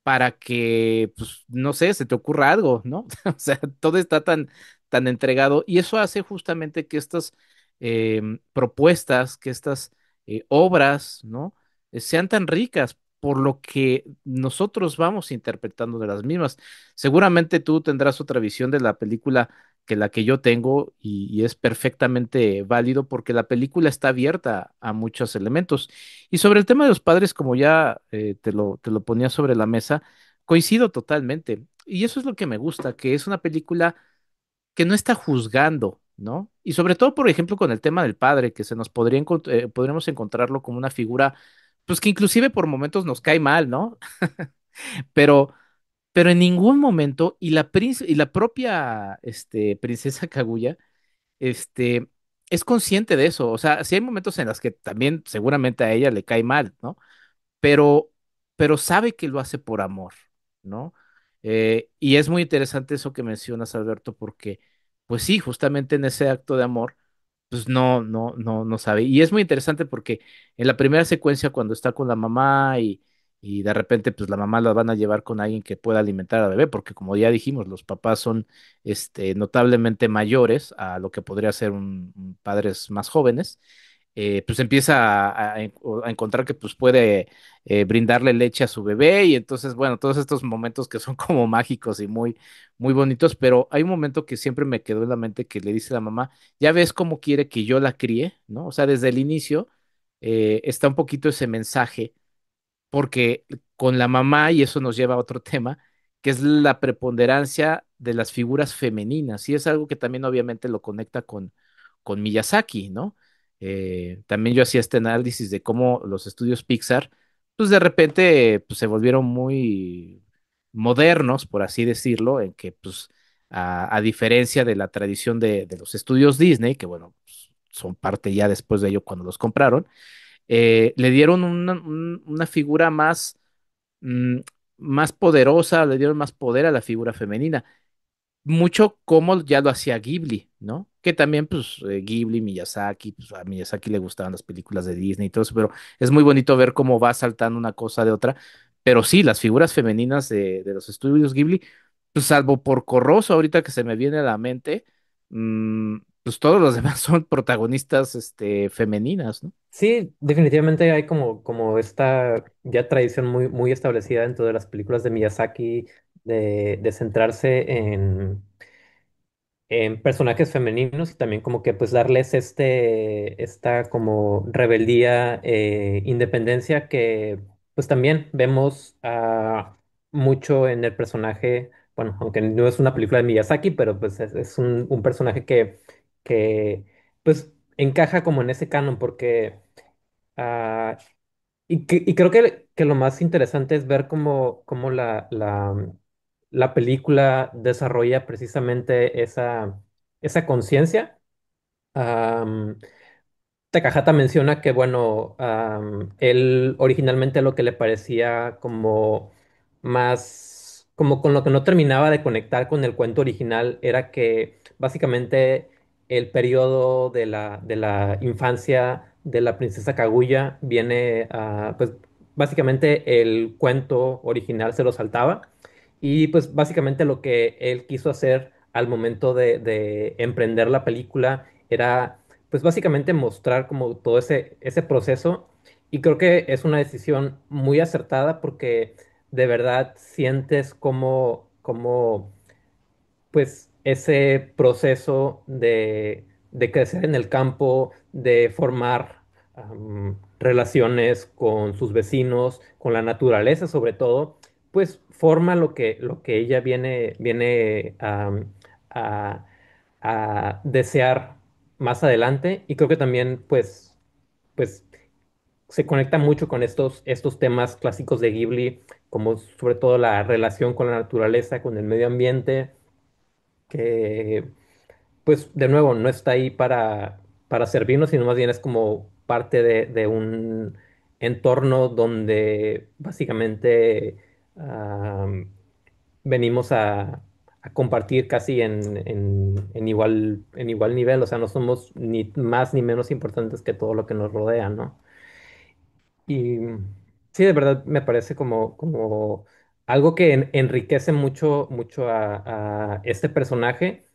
para que, pues, no sé, se te ocurra algo, ¿no? O sea, todo está tan entregado y eso hace justamente que estas propuestas, que estas obras, ¿no? Sean tan ricas por lo que nosotros vamos interpretando de las mismas. Seguramente tú tendrás otra visión de la película que la que yo tengo y es perfectamente válido porque la película está abierta a muchos elementos. Y sobre el tema de los padres, como ya te lo ponía sobre la mesa, coincido totalmente. Y eso es lo que me gusta, que es una película que no está juzgando, ¿no? Y sobre todo, por ejemplo, con el tema del padre, que se nos podríamos encontrarlo como una figura, pues que inclusive por momentos nos cae mal, ¿no? Pero, pero en ningún momento, y la propia princesa Kaguya, este, es consciente de eso. O sea, sí hay momentos en los que también seguramente a ella le cae mal, ¿no? pero, pero sabe que lo hace por amor, ¿no? Y es muy interesante eso que mencionas, Alberto, porque, pues sí, justamente en ese acto de amor, pues no sabe. Y es muy interesante porque en la primera secuencia, cuando está con la mamá y de repente, pues la mamá la van a llevar con alguien que pueda alimentar al bebé, porque como ya dijimos, los papás son, notablemente mayores a lo que podría ser un padres más jóvenes pues empieza a encontrar que pues puede brindarle leche a su bebé y entonces, bueno, todos estos momentos que son como mágicos y muy, muy bonitos, pero hay un momento que siempre me quedó en la mente que le dice la mamá, ya ves cómo quiere que yo la críe, ¿no? O sea, desde el inicio está un poquito ese mensaje porque con la mamá, y eso nos lleva a otro tema, que es la preponderancia de las figuras femeninas, y es algo que también obviamente lo conecta con Miyazaki, ¿no? También yo hacía este análisis de cómo los estudios Pixar, pues de repente pues, se volvieron muy modernos, por así decirlo, en que pues a diferencia de la tradición de los estudios Disney, que bueno, pues, son parte ya después de ello cuando los compraron, le dieron una figura más, mm, más poderosa, le dieron más poder a la figura femenina. Mucho como ya lo hacía Ghibli, ¿no? Que también, pues, Ghibli, Miyazaki, pues a Miyazaki le gustaban las películas de Disney y todo eso, pero es muy bonito ver cómo va saltando una cosa de otra. Pero sí, las figuras femeninas de los estudios Ghibli, pues salvo por Corroso, ahorita que se me viene a la mente, pues todos los demás son protagonistas, femeninas, ¿no? Sí, definitivamente hay como esta ya tradición muy establecida dentro de las películas de Miyazaki de centrarse en personajes femeninos y también como que pues darles esta como rebeldía, independencia que pues también vemos mucho en el personaje, bueno, aunque no es una película de Miyazaki, pero pues es un personaje que pues encaja como en ese canon porque ah, y creo que lo más interesante es ver cómo la película desarrolla precisamente esa conciencia. Takahata menciona que, bueno, él originalmente lo que le parecía como más, como con lo que no terminaba de conectar con el cuento original era que básicamente el periodo de la infancia de la princesa Kaguya viene, pues básicamente el cuento original se lo saltaba y pues básicamente lo que él quiso hacer al momento de emprender la película era pues básicamente mostrar como todo ese proceso y creo que es una decisión muy acertada porque de verdad sientes como pues ese proceso de crecer en el campo, de formar relaciones con sus vecinos, con la naturaleza sobre todo, pues forma lo que ella viene a, a desear más adelante y creo que también pues se conecta mucho con estos temas clásicos de Ghibli, como sobre todo la relación con la naturaleza, con el medio ambiente que pues de nuevo no está ahí para servirnos, sino más bien es como parte de un entorno donde básicamente venimos a compartir casi en igual nivel, o sea, no somos ni más ni menos importantes que todo lo que nos rodea, ¿no? Y sí, de verdad me parece como algo que enriquece mucho a este personaje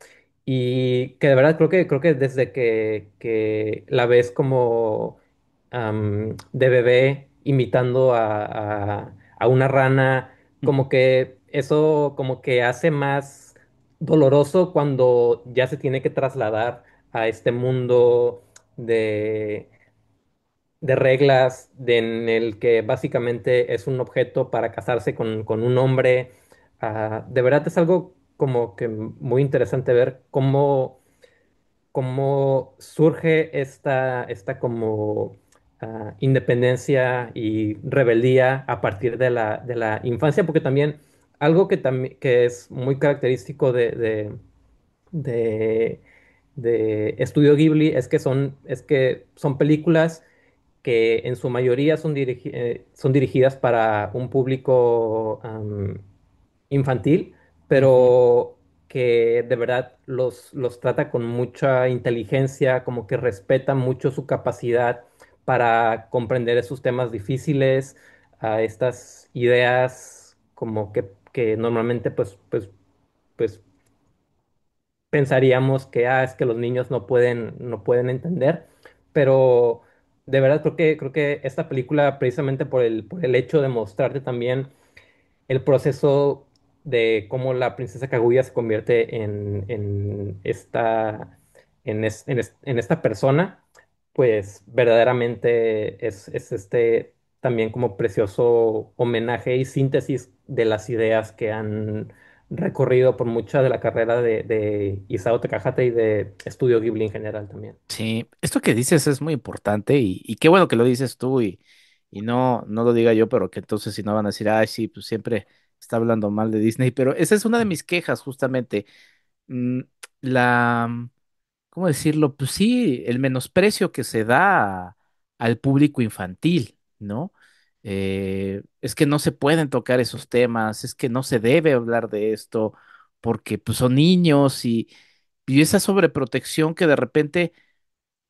y que de verdad creo que desde que la ves como de bebé imitando a una rana, como que eso como que hace más doloroso cuando ya se tiene que trasladar a este mundo de reglas en el que básicamente es un objeto para casarse con un hombre. De verdad es algo como que muy interesante ver cómo surge esta como independencia y rebeldía a partir de la infancia, porque también algo que es muy característico de, de Estudio Ghibli es que son películas que en su mayoría son dirigidas para un público infantil, Ujú. pero que de verdad los trata con mucha inteligencia, como que respeta mucho su capacidad para comprender esos temas difíciles, a estas ideas como que normalmente pues pensaríamos que es que los niños no pueden entender, pero de verdad creo que esta película, precisamente por el hecho de mostrarte también el proceso de cómo la princesa Kaguya se convierte en esta, en esta persona, pues verdaderamente es este también como precioso homenaje y síntesis de las ideas que han recorrido por mucha de la carrera de Isao Takahata y de Estudio Ghibli en general también. Sí, esto que dices es muy importante y qué bueno que lo dices tú y no lo diga yo, pero que entonces si no van a decir, ay, sí, pues siempre está hablando mal de Disney, pero esa es una de mis quejas justamente. Mm, la, ¿cómo decirlo? Pues sí, el menosprecio que se da al público infantil, ¿no? Es que no se pueden tocar esos temas, es que no se debe hablar de esto porque pues son niños y esa sobreprotección que de repente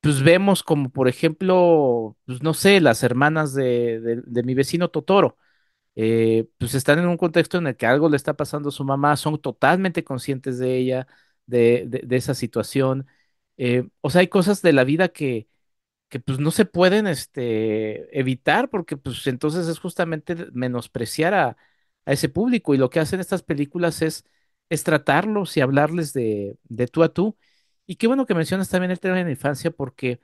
pues vemos como por ejemplo, pues no sé, las hermanas de mi vecino Totoro, pues están en un contexto en el que algo le está pasando a su mamá, son totalmente conscientes de ella, de esa situación. O sea, hay cosas de la vida que pues no se pueden evitar porque pues entonces es justamente menospreciar a ese público y lo que hacen estas películas es tratarlos y hablarles de tú a tú. Y qué bueno que mencionas también el tema de la infancia porque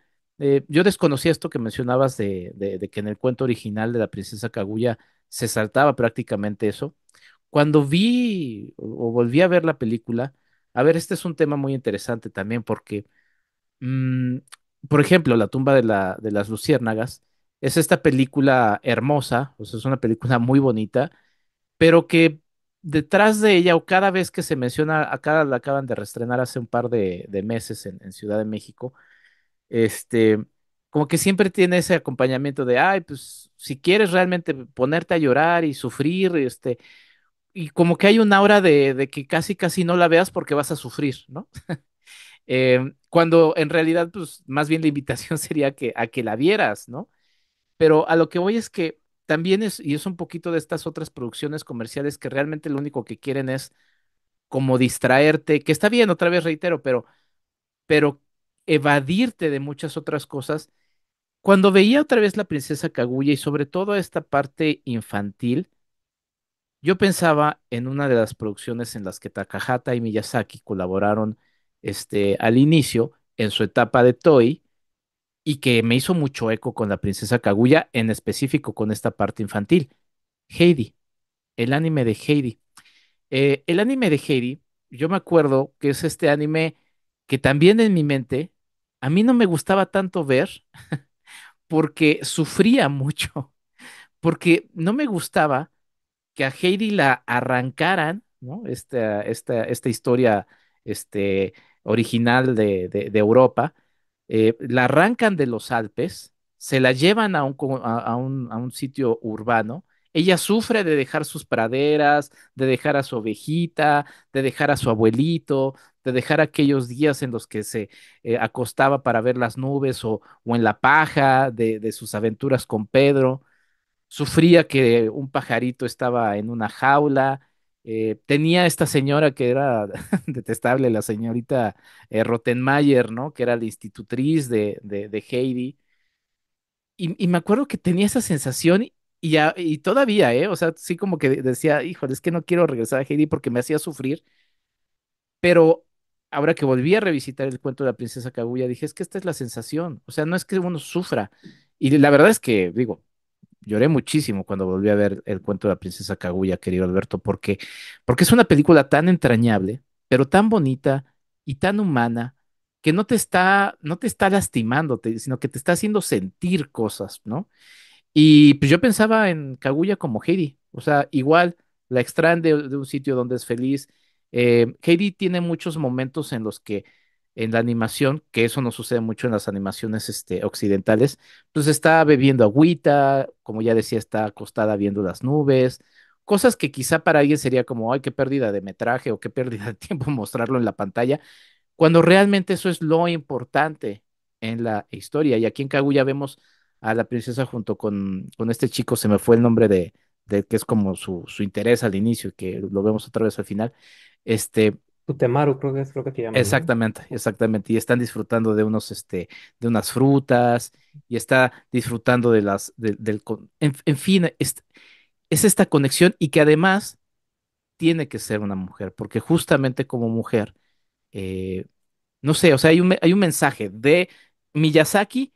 yo desconocía esto que mencionabas de que en el cuento original de la princesa Kaguya se saltaba prácticamente eso. Cuando vi o volví a ver la película, a ver, este es un tema muy interesante también porque Mm, por ejemplo, La tumba de las luciérnagas es esta película hermosa, o sea, es una película muy bonita, pero que detrás de ella, o cada vez que se menciona, acá la acaban de reestrenar hace un par de meses en Ciudad de México, este, como que siempre tiene ese acompañamiento de, ay, pues si quieres realmente ponerte a llorar y sufrir, y como que hay una aura de que casi casi no la veas porque vas a sufrir, ¿no? Cuando en realidad, pues más bien la invitación sería a que la vieras, ¿no? Pero a lo que voy es que también es, y es un poquito de estas otras producciones comerciales que realmente lo único que quieren es como distraerte, que está bien, otra vez reitero, pero evadirte de muchas otras cosas. Cuando veía otra vez la princesa Kaguya y sobre todo esta parte infantil, yo pensaba en una de las producciones en las que Takahata y Miyazaki colaboraron al inicio, en su etapa de Toei, y que me hizo mucho eco con la princesa Kaguya, en específico con esta parte infantil. Heidi, el anime de Heidi. El anime de Heidi, yo me acuerdo que es este anime que también en mi mente, a mí no me gustaba tanto ver porque sufría mucho, porque no me gustaba que a Heidi la arrancaran, ¿no? Esta historia original de Europa, la arrancan de los Alpes, se la llevan a un sitio urbano. Ella sufre de dejar sus praderas, de dejar a su ovejita, de dejar a su abuelito, de dejar aquellos días en los que se acostaba para ver las nubes o en la paja de sus aventuras con Pedro. Sufría que un pajarito estaba en una jaula. Tenía esta señora que era detestable, la señorita Rottenmeier, ¿no? Que era la institutriz de Heidi. Y me acuerdo que tenía esa sensación y todavía, ¿eh? O sea, sí como que decía, híjole, es que no quiero regresar a Heidi porque me hacía sufrir, pero ahora que volví a revisitar el cuento de la princesa Kaguya, dije, es que esta es la sensación, o sea, no es que uno sufra. Y la verdad es que, digo, lloré muchísimo cuando volví a ver el cuento de la princesa Kaguya, querido Alberto, porque es una película tan entrañable, pero tan bonita y tan humana que no te está lastimándote, sino que te está haciendo sentir cosas, ¿no? Y pues yo pensaba en Kaguya como Heidi, o sea, igual la extraen de un sitio donde es feliz. Heidi tiene muchos momentos en los que en la animación, que eso no sucede mucho en las animaciones occidentales, pues está bebiendo agüita, como ya decía, está acostada viendo las nubes, cosas que quizá para alguien sería como, ay, qué pérdida de metraje o qué pérdida de tiempo mostrarlo en la pantalla, cuando realmente eso es lo importante en la historia. Y aquí en Kaguya vemos a la princesa junto con este chico, se me fue el nombre de que es como su interés al inicio, y que lo vemos otra vez al final. Este, Tutemaru, creo que te llaman, ¿no? Exactamente, exactamente. Y están disfrutando de de unas frutas, y está disfrutando de en fin, es esta conexión y que además tiene que ser una mujer, porque justamente como mujer, eh, no sé, o sea, hay un mensaje de Miyazaki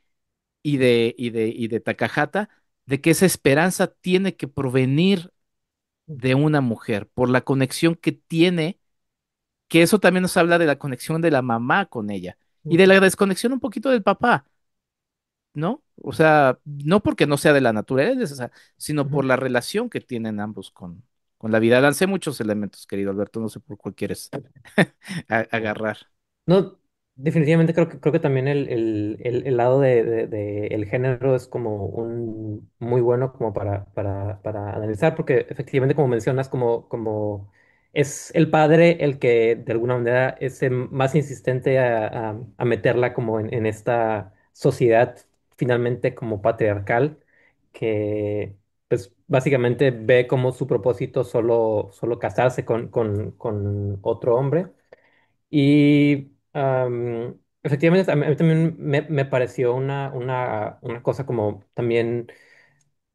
y de Takahata de que esa esperanza tiene que provenir de una mujer por la conexión que tiene, que eso también nos habla de la conexión de la mamá con ella y de la desconexión un poquito del papá, ¿no? O sea, no porque no sea de la naturaleza, sino por la relación que tienen ambos con la vida. Lancé muchos elementos, querido Alberto, no sé por cuál quieres agarrar. No, definitivamente creo que también el lado el género es como un muy bueno como para analizar, porque efectivamente, como mencionas, como es el padre el que de alguna manera es más insistente a meterla como en esta sociedad finalmente como patriarcal, que pues básicamente ve como su propósito solo casarse con otro hombre. Y efectivamente, a mí también me pareció una cosa como también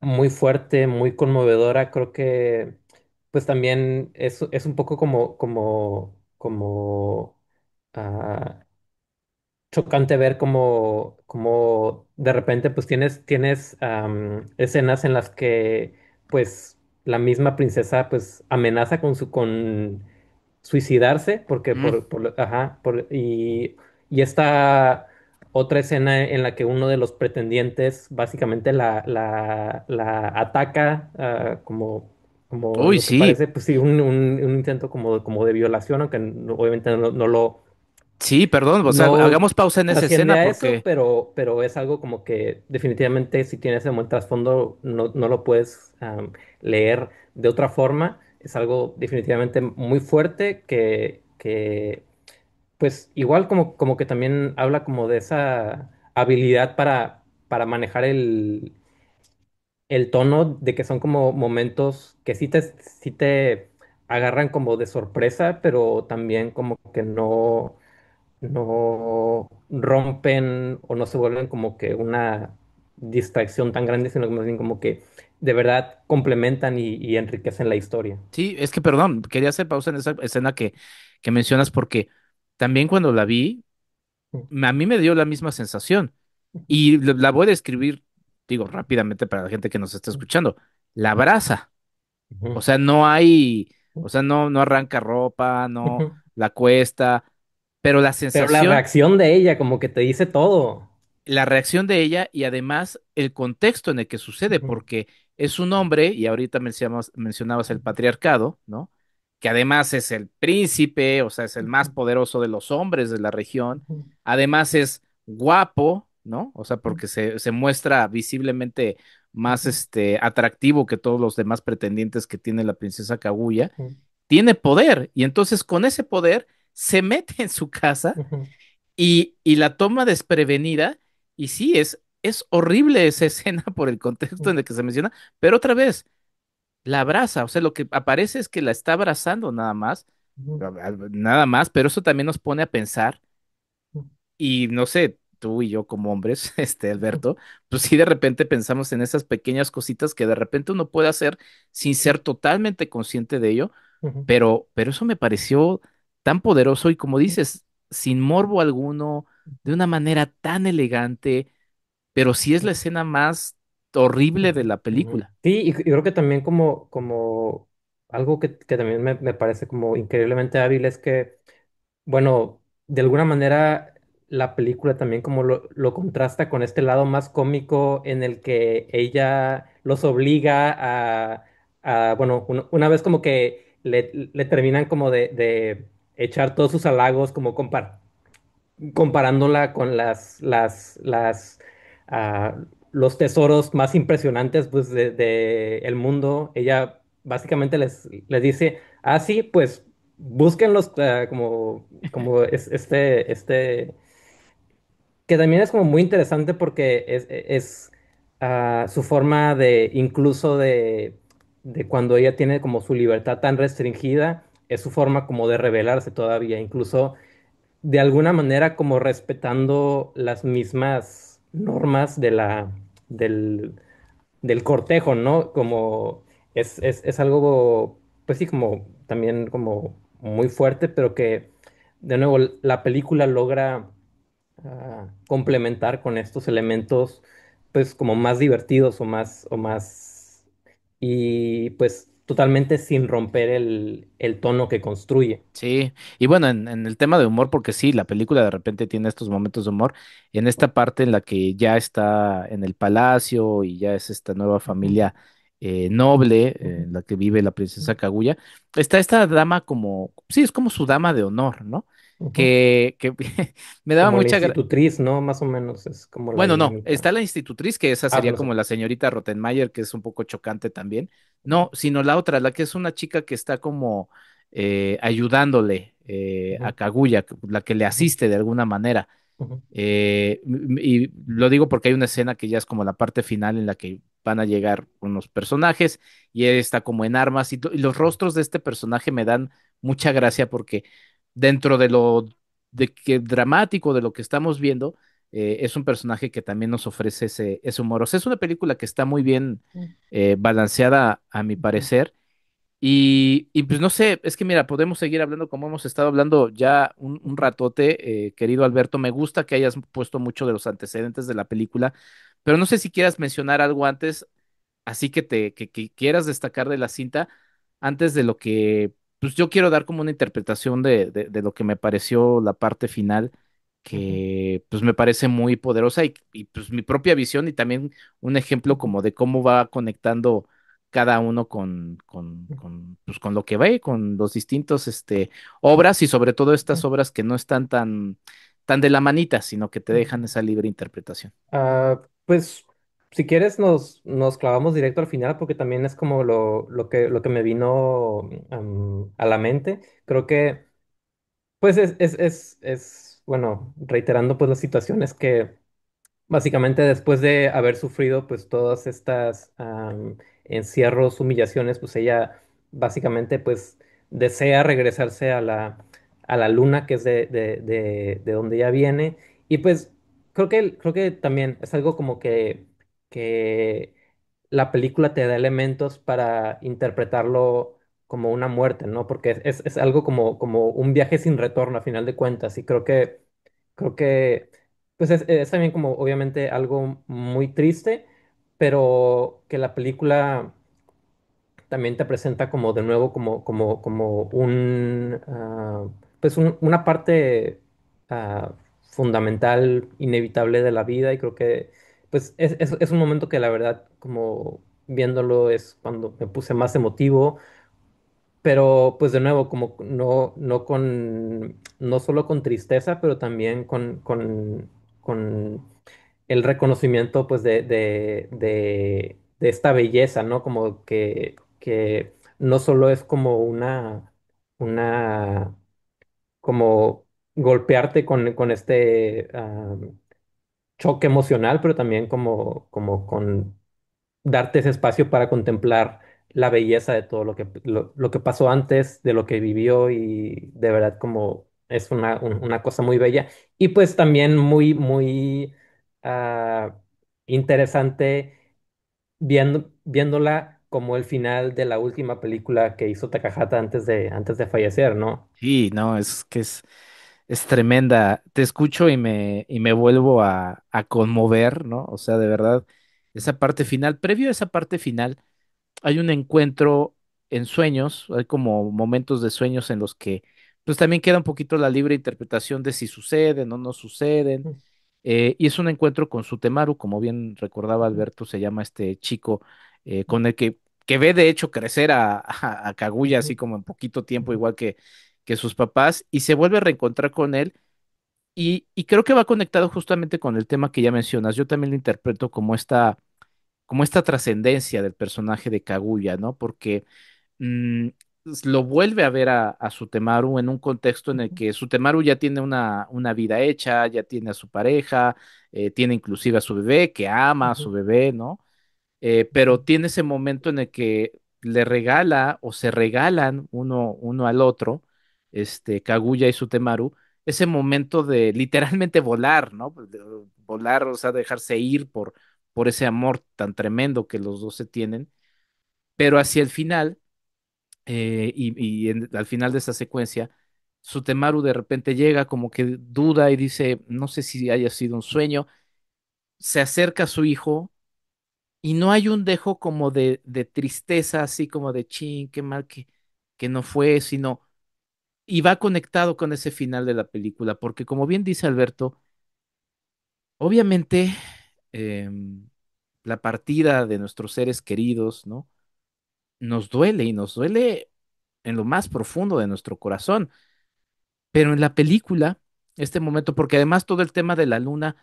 muy fuerte, muy conmovedora. Creo que pues también es un poco como ah, chocante ver como de repente pues tienes escenas en las que pues la misma princesa pues amenaza con suicidarse porque Mm. y esta otra escena en la que uno de los pretendientes básicamente la ataca como Uy, lo que sí, parece pues sí un intento como de violación, aunque obviamente sí, perdón, o sea, no hagamos pausa en esa trasciende escena a eso, porque pero es algo como que definitivamente si tienes ese buen trasfondo no lo puedes leer de otra forma. Es algo definitivamente muy fuerte que pues igual como que también habla como de esa habilidad para manejar el tono, de que son como momentos que sí te agarran como de sorpresa, pero también como que no rompen o no se vuelven como que una distracción tan grande, sino que más bien como que de verdad complementan y enriquecen la historia. sí, es que perdón, quería hacer pausa en esa escena que mencionas porque también cuando la vi, a mí me dio la misma sensación y la voy a describir, digo, rápidamente para la gente que nos está escuchando. La abraza, o Ujú, sea, no hay, o sea, no arranca ropa, no ujú. la cuesta, pero la Pero la sensación, reacción de ella como que te dice todo. la reacción de ella y además el contexto en el que sucede, Ujú, porque es un hombre, y ahorita mencionabas el patriarcado, ¿no? Que además es el príncipe, o sea, es el más poderoso de los hombres de la región, ujú, además es guapo, ¿no? O sea, porque se muestra visiblemente más ujú, atractivo que todos los demás pretendientes que tiene la princesa Kaguya, ujú, tiene poder, y entonces con ese poder se mete en su casa ujú, y la toma desprevenida, y sí, es horrible esa escena por el contexto en el que se menciona, pero otra vez, la abraza, o sea, lo que aparece es que la está abrazando ujú, nada más, pero eso también nos pone a pensar, ujú, y no sé, tú y yo como hombres, Alberto, pues sí de repente pensamos en esas pequeñas cositas que de repente uno puede hacer sin ser totalmente consciente de ello, ujú, pero eso me pareció tan poderoso y como dices, sin morbo alguno, de una manera tan elegante, pero sí es la ujú, escena más horrible de ujú, la ujú. película. Sí, y creo que también como algo que también me parece como increíblemente hábil es que bueno, de alguna manera la película también como lo contrasta con este lado más cómico en el que ella los obliga bueno, una vez como que le terminan como de echar todos sus halagos, como comparándola con ah, los tesoros más impresionantes pues, de el mundo. Ella básicamente les dice, ah, sí, pues búsquenlos como que también es como muy interesante porque es su forma de incluso de cuando ella tiene como su libertad tan restringida, es su forma como de rebelarse todavía, incluso de alguna manera como respetando las mismas normas del, del cortejo, ¿no? Como es algo, pues sí, como también como muy fuerte, pero que de nuevo la película logra complementar con estos elementos, pues como más divertidos o más, y pues totalmente sin romper el tono que construye. Sí, y bueno, en el tema de humor, porque sí, la película de repente tiene estos momentos de humor, en esta parte en la que ya está en el palacio y ya es esta nueva Ujú, familia noble ujú, en la que vive la princesa Kaguya, está esta dama como, sí, es como su dama de honor, ¿no? ujú. Que me daba Como la mucha, institutriz, ¿no? Más o menos es como la bueno, no, dinámica. está la institutriz, que esa Ah, sería por como eso. la señorita Rottenmeier, que es un poco chocante también. Ujú, No, sino la otra, la que es una chica que está como ayudándole a ujú, Kaguya, la que le ujú, asiste de alguna manera. ujú, Y lo digo porque hay una escena que ya es como la parte final en la que van a llegar unos personajes y él está como en armas y los rostros de este personaje me dan mucha gracia porque dentro de lo de que dramático de lo que estamos viendo, es un personaje que también nos ofrece ese humor. O sea, es una película que está muy bien balanceada a mi ujú, parecer y pues no sé, es que mira, podemos seguir hablando como hemos estado hablando ya un ujú, ratote, querido Alberto. Me gusta que hayas puesto mucho de los antecedentes de la película, pero no sé si quieras mencionar algo antes, así que quieras destacar de la cinta, antes de lo que, pues yo quiero dar como una interpretación de lo que me pareció la parte final, ujú, que pues me parece muy poderosa y pues mi propia visión y también un ejemplo ujú, como de cómo va conectando cada uno ujú, pues, con lo que ve, con los distintos obras y sobre todo estas ujú. obras que no están tan de la manita, sino que te dejan Ujú. esa libre interpretación. Pues si quieres nos clavamos directo al final porque también es como lo que me vino a la mente. Creo que pues bueno, reiterando pues las situaciones que básicamente después de haber sufrido pues todas estas encierros, humillaciones, pues ella básicamente pues desea regresarse a la luna que es de donde ella viene y pues creo que también es algo como que la película te da elementos para interpretarlo como una muerte, ¿no? Porque es algo como, como un viaje sin retorno a final de cuentas y creo que pues es también como obviamente algo muy triste, pero que la película también te presenta como de nuevo como pues una parte fundamental, inevitable de la vida y creo que pues es un momento que la verdad como viéndolo es cuando me puse más emotivo, pero pues de nuevo como no solo con tristeza, pero también con el reconocimiento pues de esta belleza, ¿no? Como que no solo es como una, como golpearte con este choque emocional, pero también como con darte ese espacio para contemplar la belleza de todo lo que pasó antes, de lo que vivió y de verdad como es una cosa muy bella y pues también muy ah, interesante viéndola como el final de la última película que hizo Takahata antes de fallecer, ¿no? Sí, no, es tremenda. Te escucho y me vuelvo a conmover, ¿no? O sea, de verdad, esa parte final, previo a esa parte final, hay un encuentro en sueños, hay como momentos de sueños en los que, pues también queda un poquito la libre interpretación de si suceden o no suceden. Y es un encuentro con Sutemaru, como bien recordaba Alberto, se llama este chico con el que ve de hecho crecer a Kaguya, así como en poquito tiempo, igual que sus papás, y se vuelve a reencontrar con él. Y creo que va conectado justamente con el tema que ya mencionas. Yo también lo interpreto como esta trascendencia del personaje de Kaguya, ¿no? Porque mm, lo vuelve a ver a Sutemaru en un contexto en el que Sutemaru ya tiene una vida hecha, ya tiene a su pareja, tiene inclusive a su bebé, que ama a su bebé, ¿no? Pero tiene ese momento en el que le regala o se regalan uno al otro, Kaguya y Sutemaru, ese momento de literalmente volar, ¿no? Volar, o sea, dejarse ir por ese amor tan tremendo que los dos se tienen, pero hacia el final, al final de esa secuencia, Sutemaru de repente llega como que duda y dice, no sé si haya sido un sueño, se acerca a su hijo y no hay un dejo como de tristeza, así como de chin, qué mal que no fue, sino, y va conectado con ese final de la película, porque como bien dice Alberto, obviamente em, la partida de nuestros seres queridos, ¿no? Nos duele y nos duele en lo más profundo de nuestro corazón, pero en la película, este momento, porque además todo el tema de la luna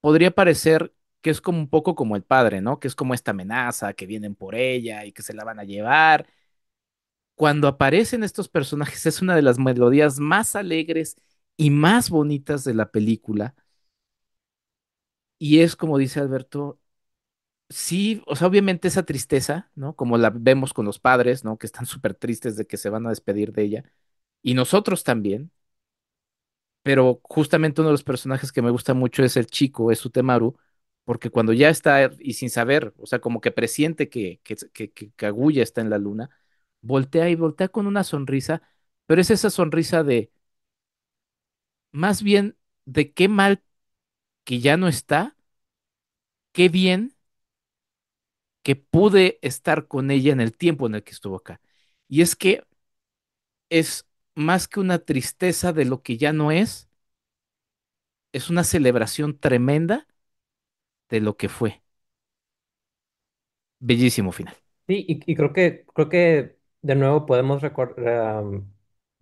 podría parecer que es como un poco como el padre, ¿no? Que es como esta amenaza, que vienen por ella y que se la van a llevar. Cuando aparecen estos personajes es una de las melodías más alegres y más bonitas de la película. Y es como dice Alberto, sí, o sea, obviamente esa tristeza, ¿no? Como la vemos con los padres, ¿no? Que están súper tristes de que se van a despedir de ella. Y nosotros también. Pero justamente uno de los personajes que me gusta mucho es el chico, es Utemaru, porque cuando ya está y sin saber, o sea, como que presiente que Kaguya está en la luna, voltea y voltea con una sonrisa, pero es esa sonrisa de, más bien, de qué mal que ya no está, qué bien que pude estar con ella en el tiempo en el que estuvo acá. Y es que es más que una tristeza de lo que ya no es una celebración tremenda de lo que fue. Bellísimo final. Sí, y creo que de nuevo podemos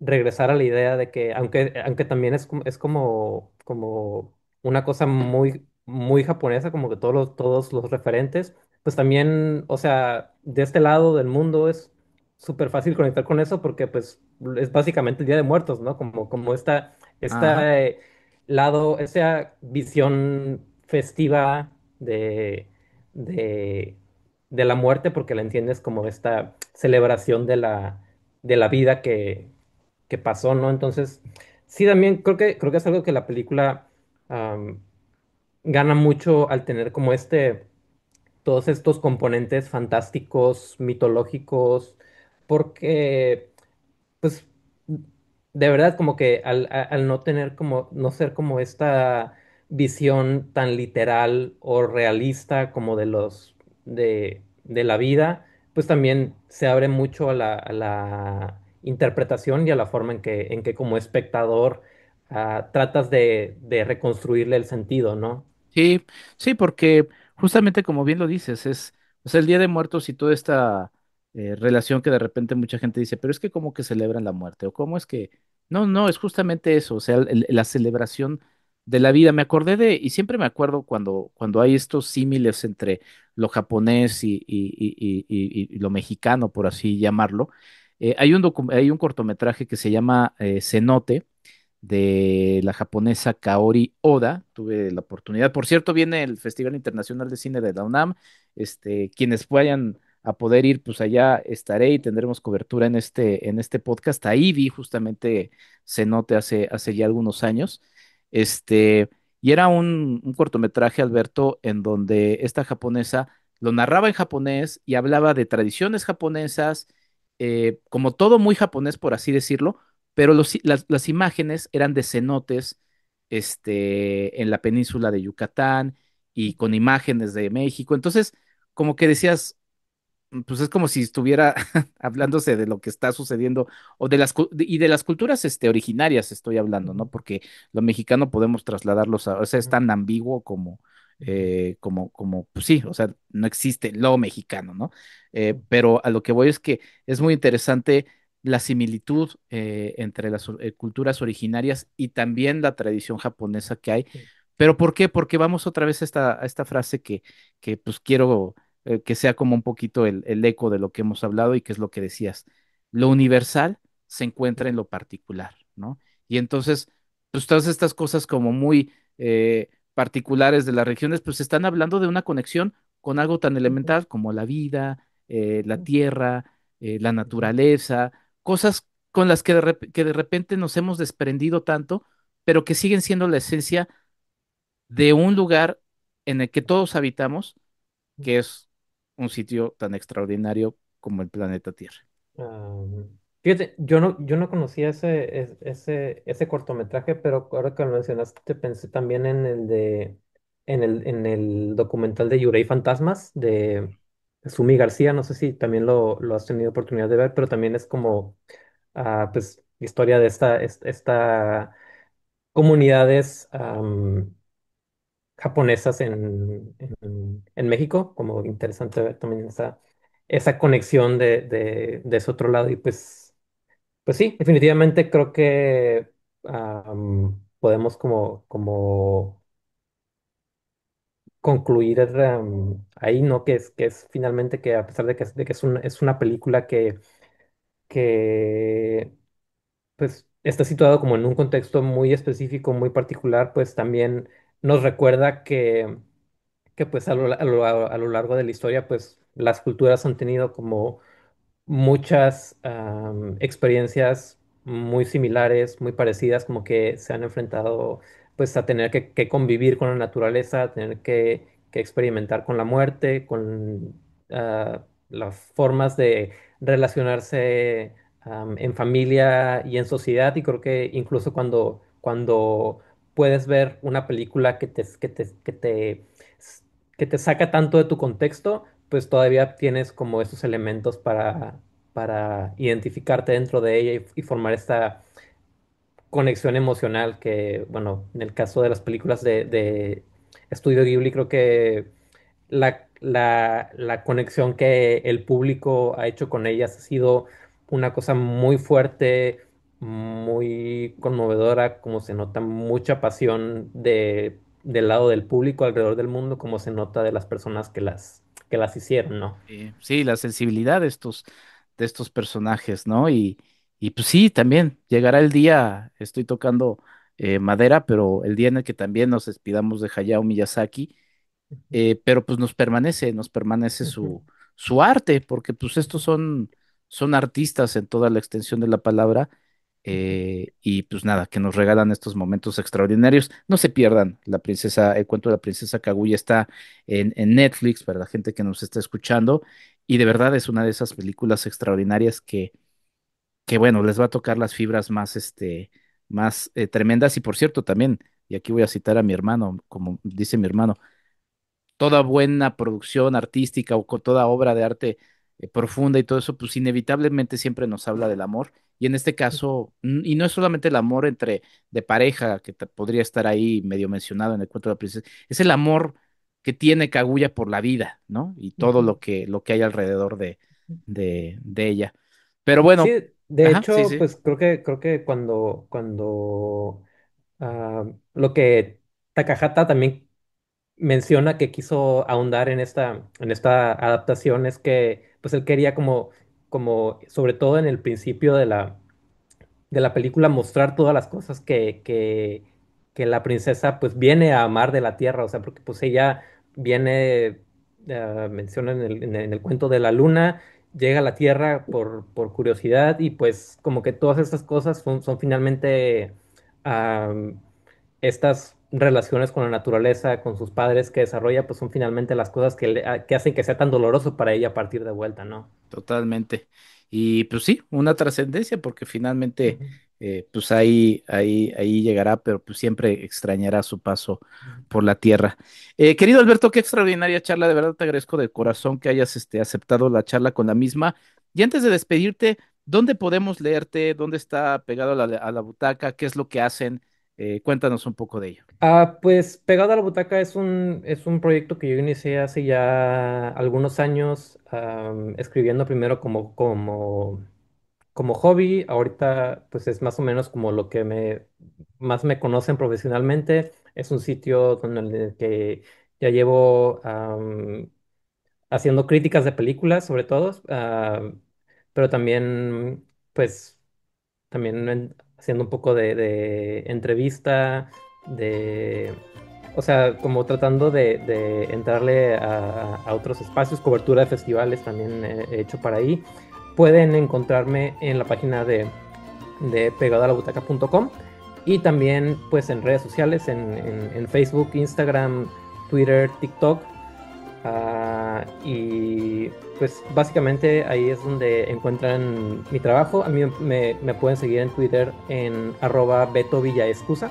regresar a la idea de que, aunque también es como una cosa muy japonesa, como que todos los referentes, pues también, o sea, de este lado del mundo es súper fácil conectar con eso porque pues es básicamente el Día de Muertos, ¿no? Como Ajá. esta lado, esa visión festiva de de la muerte porque la entiendes como esta celebración de la vida que pasó, ¿no? Entonces, sí, también creo que es algo que la película am, gana mucho al tener como todos estos componentes fantásticos, mitológicos, porque pues de verdad como que al no tener como, no ser como esta visión tan literal o realista como de la vida, pues también se abre mucho a la interpretación y a la forma en que como espectador tratas de reconstruirle el sentido, ¿no? Sí, sí, porque justamente como bien lo dices, o sea, el Día de Muertos y toda esta relación que de repente mucha gente dice, pero es que como que celebran la muerte, o cómo es que, no, no, es justamente eso, o sea, la celebración de la vida. Me acordé y siempre me acuerdo cuando hay estos símiles entre lo japonés y lo mexicano, por así llamarlo. Hay un cortometraje que se llama Cenote de la japonesa Kaori Oda. Tuve la oportunidad. Por cierto, viene el Festival Internacional de Cine de la UNAM. Quienes vayan a poder ir, pues allá estaré y tendremos cobertura en este podcast. Ahí vi justamente Cenote hace ya algunos años. Este, y era un cortometraje, Alberto, en donde esta japonesa lo narraba en japonés y hablaba de tradiciones japonesas, como todo muy japonés, por así decirlo, pero las imágenes eran de cenotes, en la península de Yucatán y con imágenes de México. Entonces, como que decías, pues es como si estuviera hablándose de lo que está sucediendo o y de las culturas originarias estoy hablando, ¿no? Ujú, porque lo mexicano podemos trasladarlos o sea, es ujú, tan ambiguo ujú, pues sí, o sea, no existe lo mexicano, ¿no? ujú, Pero a lo que voy es que es muy interesante la similitud entre las culturas originarias y también la tradición japonesa que hay. sí, ¿Pero por qué? Porque vamos otra vez a esta frase que pues quiero que sea como un poquito el eco de lo que hemos hablado y que es lo que decías. Lo universal se encuentra en lo particular, ¿no? Y entonces, pues todas estas cosas como muy particulares de las regiones, pues están hablando de una conexión con algo tan ujú, elemental como la vida, la ujú, tierra. la Ujú. naturaleza, cosas con las que de repente nos hemos desprendido tanto, pero que siguen siendo la esencia de un lugar en el que todos habitamos, que es un sitio tan extraordinario como el planeta Tierra. Ah, fíjate, yo no conocía ese cortometraje, pero ahora que lo mencionaste pensé también en el en el documental de Yurei Fantasmas de Sumi García. No sé si también lo has tenido oportunidad de ver, pero también es como pues historia de esta comunidades japonesas en México. Como interesante ver también esa conexión de ese otro lado. Y pues sí, definitivamente creo que podemos como concluir ahí, ¿no? Que es finalmente que a pesar de que es una película que pues está situado como en un contexto muy específico, muy particular, pues también nos recuerda que pues a lo largo de la historia, pues las culturas han tenido como muchas experiencias muy similares, muy parecidas, como que se han enfrentado pues a tener que convivir con la naturaleza, a tener que experimentar con la muerte, con las formas de relacionarse en familia y en sociedad. Y creo que incluso cuando puedes ver una película que te saca tanto de tu contexto, pues todavía tienes como esos elementos para identificarte dentro de ella y formar esta conexión emocional que, bueno, en el caso de las películas de Estudio Ghibli, creo que la conexión que el público ha hecho con ellas ha sido una cosa muy fuerte, muy conmovedora, como se nota mucha pasión del lado del público alrededor del mundo, como se nota de las personas que las hicieron, ¿no? Sí, la sensibilidad de estos personajes, ¿no? Y pues sí, también llegará el día, estoy tocando madera, pero el día en el que también nos despidamos de Hayao Miyazaki, pero pues nos permanece Ujú, su arte, porque pues estos son artistas en toda la extensión de la palabra, ujú, y pues nada, que nos regalan estos momentos extraordinarios. No se pierdan, el cuento de la princesa Kaguya está en Netflix para la gente que nos está escuchando, y de verdad es una de esas películas extraordinarias que bueno, les va a tocar las fibras más, más tremendas, y por cierto también, y aquí voy a citar a mi hermano, como dice mi hermano, toda buena producción artística o con toda obra de arte profunda y todo eso, pues inevitablemente siempre nos habla del amor. Y en este caso, y no es solamente el amor entre de pareja, que podría estar ahí medio mencionado en el cuento de la princesa, es el amor que tiene Kaguya por la vida, ¿no? Y todo ujú. lo que hay alrededor de ella. Pero bueno, Sí, de ajá, sí, hecho, sí. pues creo que lo que Takahata también menciona que quiso ahondar en esta adaptación es que pues él quería como sobre todo en el principio de la película mostrar todas las cosas que la princesa pues viene a amar de la tierra. O sea, porque pues ella viene, menciona en el cuento de la luna, llega a la tierra por curiosidad y pues como que todas estas cosas son finalmente am, estas relaciones con la naturaleza, con sus padres que desarrolla, pues son finalmente las cosas que hacen que sea tan doloroso para ella partir de vuelta, ¿no? Totalmente. Y pues sí, una trascendencia, porque finalmente, Ujú, pues ahí llegará, pero pues siempre extrañará su paso ujú. por la tierra. Querido Alberto, qué extraordinaria charla, de verdad te agradezco de corazón que hayas aceptado la charla con la misma. Y antes de despedirte, ¿dónde podemos leerte? ¿Dónde está pegado a la butaca? ¿Qué es lo que hacen? Cuéntanos un poco de ello. Pues Pegado a la Butaca es un proyecto que yo inicié hace ya algunos años, escribiendo primero como hobby. Ahorita pues es más o menos como lo que más me conocen profesionalmente. Es un sitio donde en el que ya llevo haciendo críticas de películas, sobre todo, pero también pues también haciendo un poco de entrevista, de, o sea, como tratando de entrarle a otros espacios, cobertura de festivales también he hecho para ahí. pueden encontrarme en la página de pegadalabutaca.com y también pues en redes sociales, en Facebook, Instagram, Twitter, TikTok. Y pues básicamente ahí es donde encuentran mi trabajo. A mí me pueden seguir en Twitter en @BetoVillaEscusa.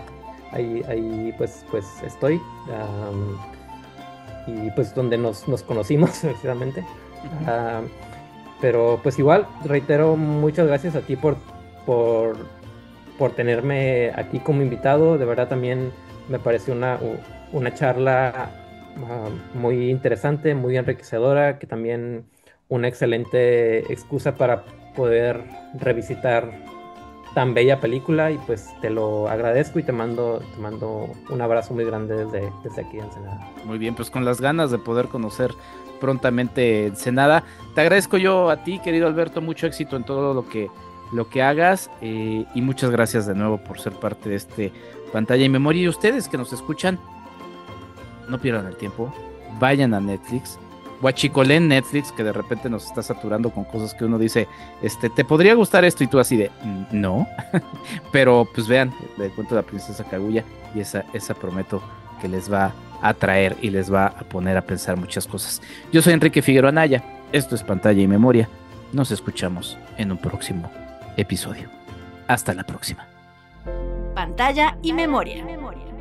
Ahí pues estoy. Y pues donde nos conocimos precisamente. Pero pues igual, reitero, muchas gracias a ti por tenerme aquí como invitado. De verdad también me pareció una charla muy interesante, muy enriquecedora, que también una excelente excusa para poder revisitar tan bella película, y pues te lo agradezco y te mando un abrazo muy grande desde aquí de Ensenada. Muy bien, pues con las ganas de poder conocer prontamente Ensenada. Te agradezco yo a ti, querido Alberto, mucho éxito en todo lo que hagas, y muchas gracias de nuevo por ser parte de este Pantalla y Memoria. Y ustedes que nos escuchan, no pierdan el tiempo, vayan a Netflix, guachicolen Netflix, que de repente nos está saturando con cosas que uno dice, ¿te podría gustar esto? Y tú así de, no, pero pues vean El cuento de la princesa Kaguya, y esa prometo que les va a atraer y les va a poner a pensar muchas cosas. Yo soy Enrique Figueroa Anaya, esto es Pantalla y Memoria, nos escuchamos en un próximo episodio. Hasta la próxima. Pantalla y Memoria,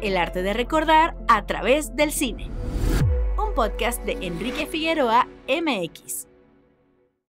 el arte de recordar a través del cine. Un podcast de Enrique Figueroa MX.